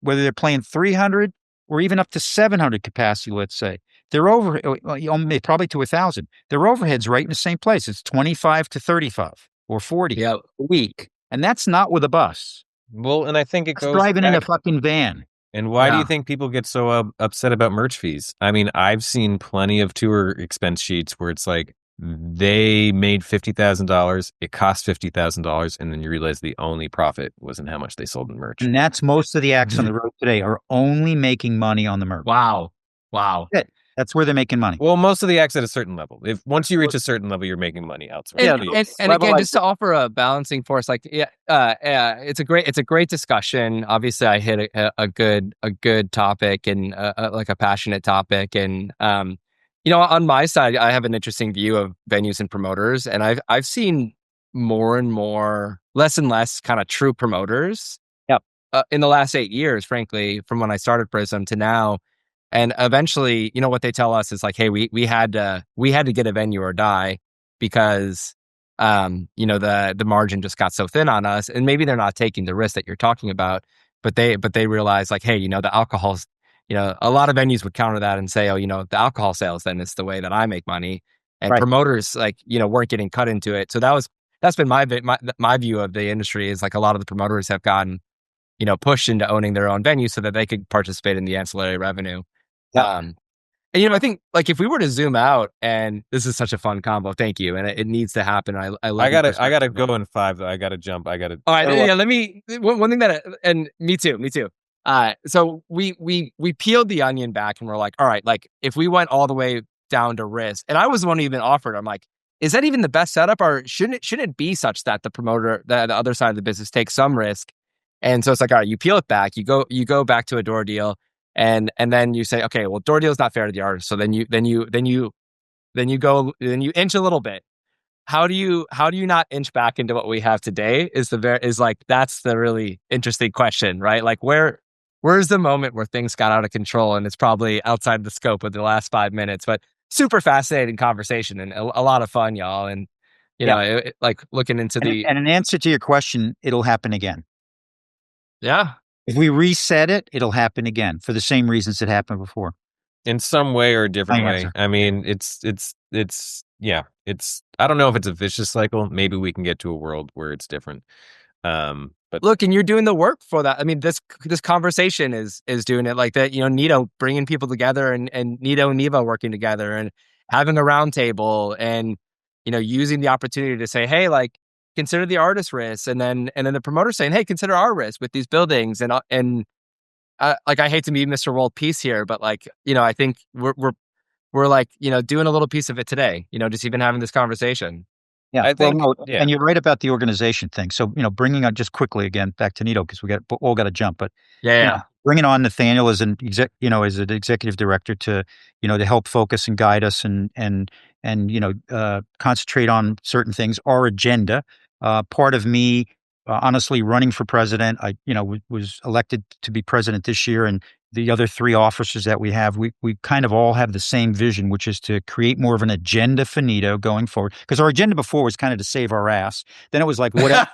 whether they're playing 300 or even up to 700 capacity, let's say. They're over, probably to 1,000. Their overhead's right in the same place. It's 25 to 35 or 40 Yeah. a week. And that's not with a bus. Well, and I think it That's goes driving in a back. fucking van. And why do you Yeah. think people get so upset about merch fees? I mean, I've seen plenty of tour expense sheets where it's like they made $50,000, it cost $50,000, and then you realize the only profit wasn't how much they sold in merch. And that's most of the acts on the road today are only making money on the merch. Wow. Wow. That's where they're making money. Well, most of the acts at a certain level. If once you reach a certain level, you're making money elsewhere. And again, just to offer a balancing force, like it's a great discussion. Obviously, I hit a good topic and like a passionate topic, and on my side, I have an interesting view of venues and promoters, and I've seen more and more, less and less kind of true promoters. Yep. In the last 8 years, frankly, from when I started Prism to now. And eventually, what they tell us is like, hey, we had to get a venue or die because, the margin just got so thin on us. And maybe they're not taking the risk that you're talking about, but they realize like, hey, the alcohol's, a lot of venues would counter that and say, oh, the alcohol sales, then it's the way that I make money. And Right. promoters weren't getting cut into it. So that's been my view of the industry is like a lot of the promoters have gotten, pushed into owning their own venue so that they could participate in the ancillary revenue. Yep. And I think like if we were to zoom out, and this is such a fun combo, thank you, and it needs to happen. I love. I gotta go in 5 though. I gotta jump. All right, yeah. Let me one thing and me too. So we peeled the onion back and we're like, all right, like if we went all the way down to risk, and I was the one who even offered. I'm like, is that even the best setup, or shouldn't it be such that the promoter, the other side of the business, takes some risk? And so it's like, all right, you peel it back, you go back to a door deal. And then you say, okay, well, door deal is not fair to the artist. So then you inch a little bit. How do you not inch back into what we have today? That's the really interesting question, right? Like where's the moment where things got out of control, and it's probably outside the scope of the last 5 minutes, but super fascinating conversation and a lot of fun, y'all. And like looking into and an answer to your question, it'll happen again. Yeah. If we reset it, it'll happen again for the same reasons it happened before. In some way or a different way. Answer. I mean, it's I don't know if it's a vicious cycle. Maybe we can get to a world where it's different. But look, and you're doing the work for that. I mean, this conversation is doing it, like that, NITO bringing people together, and NITO and NEVA working together and having a round table, and, using the opportunity to say, hey, like, consider the artist risk, and then the promoter saying, hey, consider our risk with these buildings, and like, I hate to be Mr. World Peace here, but like, I think we're like, doing a little piece of it today, just even having this conversation. Yeah, I think, and you're right about the organization thing. So, bringing on, just quickly again back to NITO, because we all got to jump, but bringing on Nathaniel as an as an executive director to help focus and guide us and concentrate on certain things. Our agenda. Part of me, honestly, running for president. I was elected to be president this year, and the other 3 officers that we have, we kind of all have the same vision, which is to create more of an agenda for NITO going forward. Because our agenda before was kind of to save our ass. Then it was like, what else?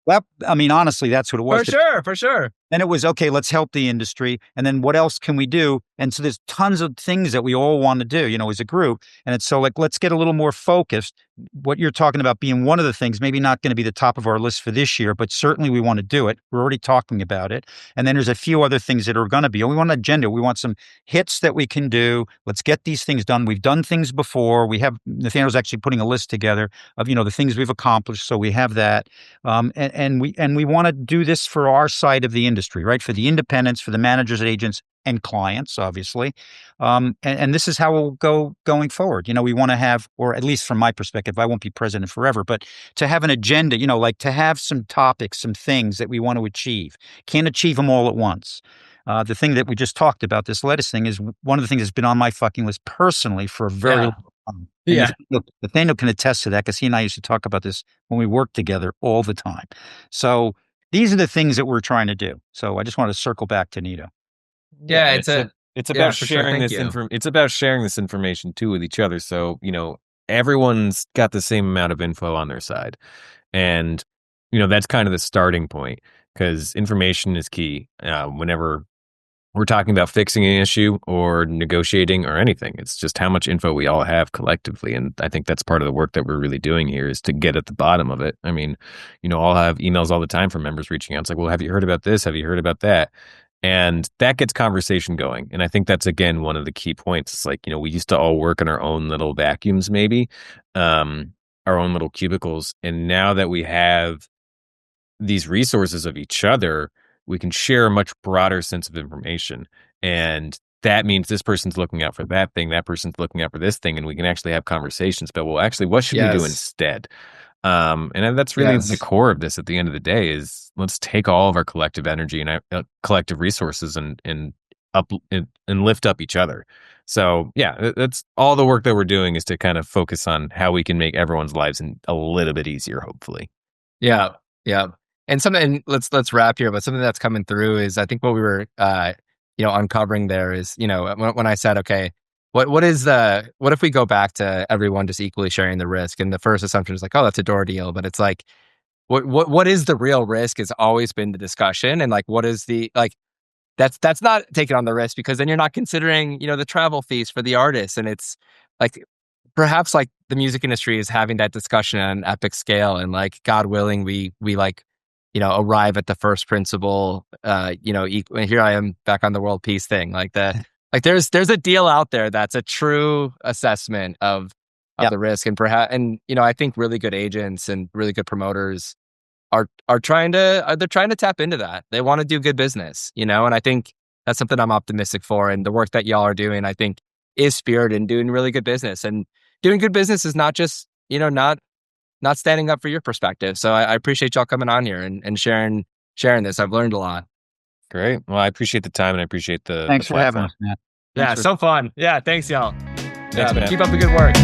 Well, I mean, honestly, that's what it was. For sure. Then it was, okay, let's help the industry. And then what else can we do? And so there's tons of things that we all want to do, as a group. And it's so like, let's get a little more focused. What you're talking about being one of the things, maybe not going to be the top of our list for this year, but certainly we want to do it. We're already talking about it. And then there's a few other things that are going to be. We want an agenda. We want some hits that we can do. Let's get these things done. We've done things before. Nathaniel's actually putting a list together of, the things we've accomplished. So we have that. And we want to do this for our side of the industry, right? For the independents, for the managers, agents, and clients, obviously. And this is how we'll go going forward. We want to have, or at least from my perspective, I won't be president forever, but to have an agenda, like to have some topics, some things that we want to achieve. Can't achieve them all at once. The thing that we just talked about, this lettuce thing, is one of the things that's been on my fucking list personally for a very long time. Yeah. Nathaniel can attest to that, because he and I used to talk about this when we worked together all the time. So these are the things that we're trying to do. So I just want to circle back to NITO. Yeah, it's about for sure. sharing Thank this you. it's about sharing this information too with each other. So, everyone's got the same amount of info on their side. And, that's kind of the starting point, because information is key whenever we're talking about fixing an issue or negotiating or anything. It's just how much info we all have collectively. And I think that's part of the work that we're really doing here, is to get at the bottom of it. I mean, I'll have emails all the time from members reaching out. It's like, well, have you heard about this? Have you heard about that? And that gets conversation going. And I think that's, again, one of the key points. It's like, we used to all work in our own little vacuums, maybe, our own little cubicles. And now that we have these resources of each other, we can share a much broader sense of information. And that means this person's looking out for that thing, that person's looking out for this thing, and we can actually have conversations about, well, actually, what should we do instead? And that's really the core of this at the end of the day, is let's take all of our collective energy and collective resources and lift up each other. So yeah, that's all the work that we're doing, is to kind of focus on how we can make everyone's lives a little bit easier, hopefully. Yeah. Yeah. And something, let's wrap here, but something that's coming through is, I think what we were, uncovering there is, when I said, okay, what if we go back to everyone just equally sharing the risk? And the first assumption is like, oh, that's a door deal. But it's like, what is the real risk has always been the discussion. And like, what is that's not taking on the risk, because then you're not considering, the travel fees for the artists. And it's like, perhaps like the music industry is having that discussion on an epic scale, and like, God willing, we arrive at the first principle, here I am back on the world peace thing. There's a deal out there that's a true assessment of the risk. And perhaps, I think really good agents and really good promoters are trying to tap into that. They want to do good business, and I think that's something I'm optimistic for. And the work that y'all are doing, I think, is spirited in doing really good business. And doing good business is not just, not standing up for your perspective. So I appreciate y'all coming on here and sharing this. I've learned a lot. Great. Well, I appreciate the time, and I appreciate the Thanks the for having platform. us, man. So fun. Yeah, thanks, y'all. Thanks, man. Keep up the good work.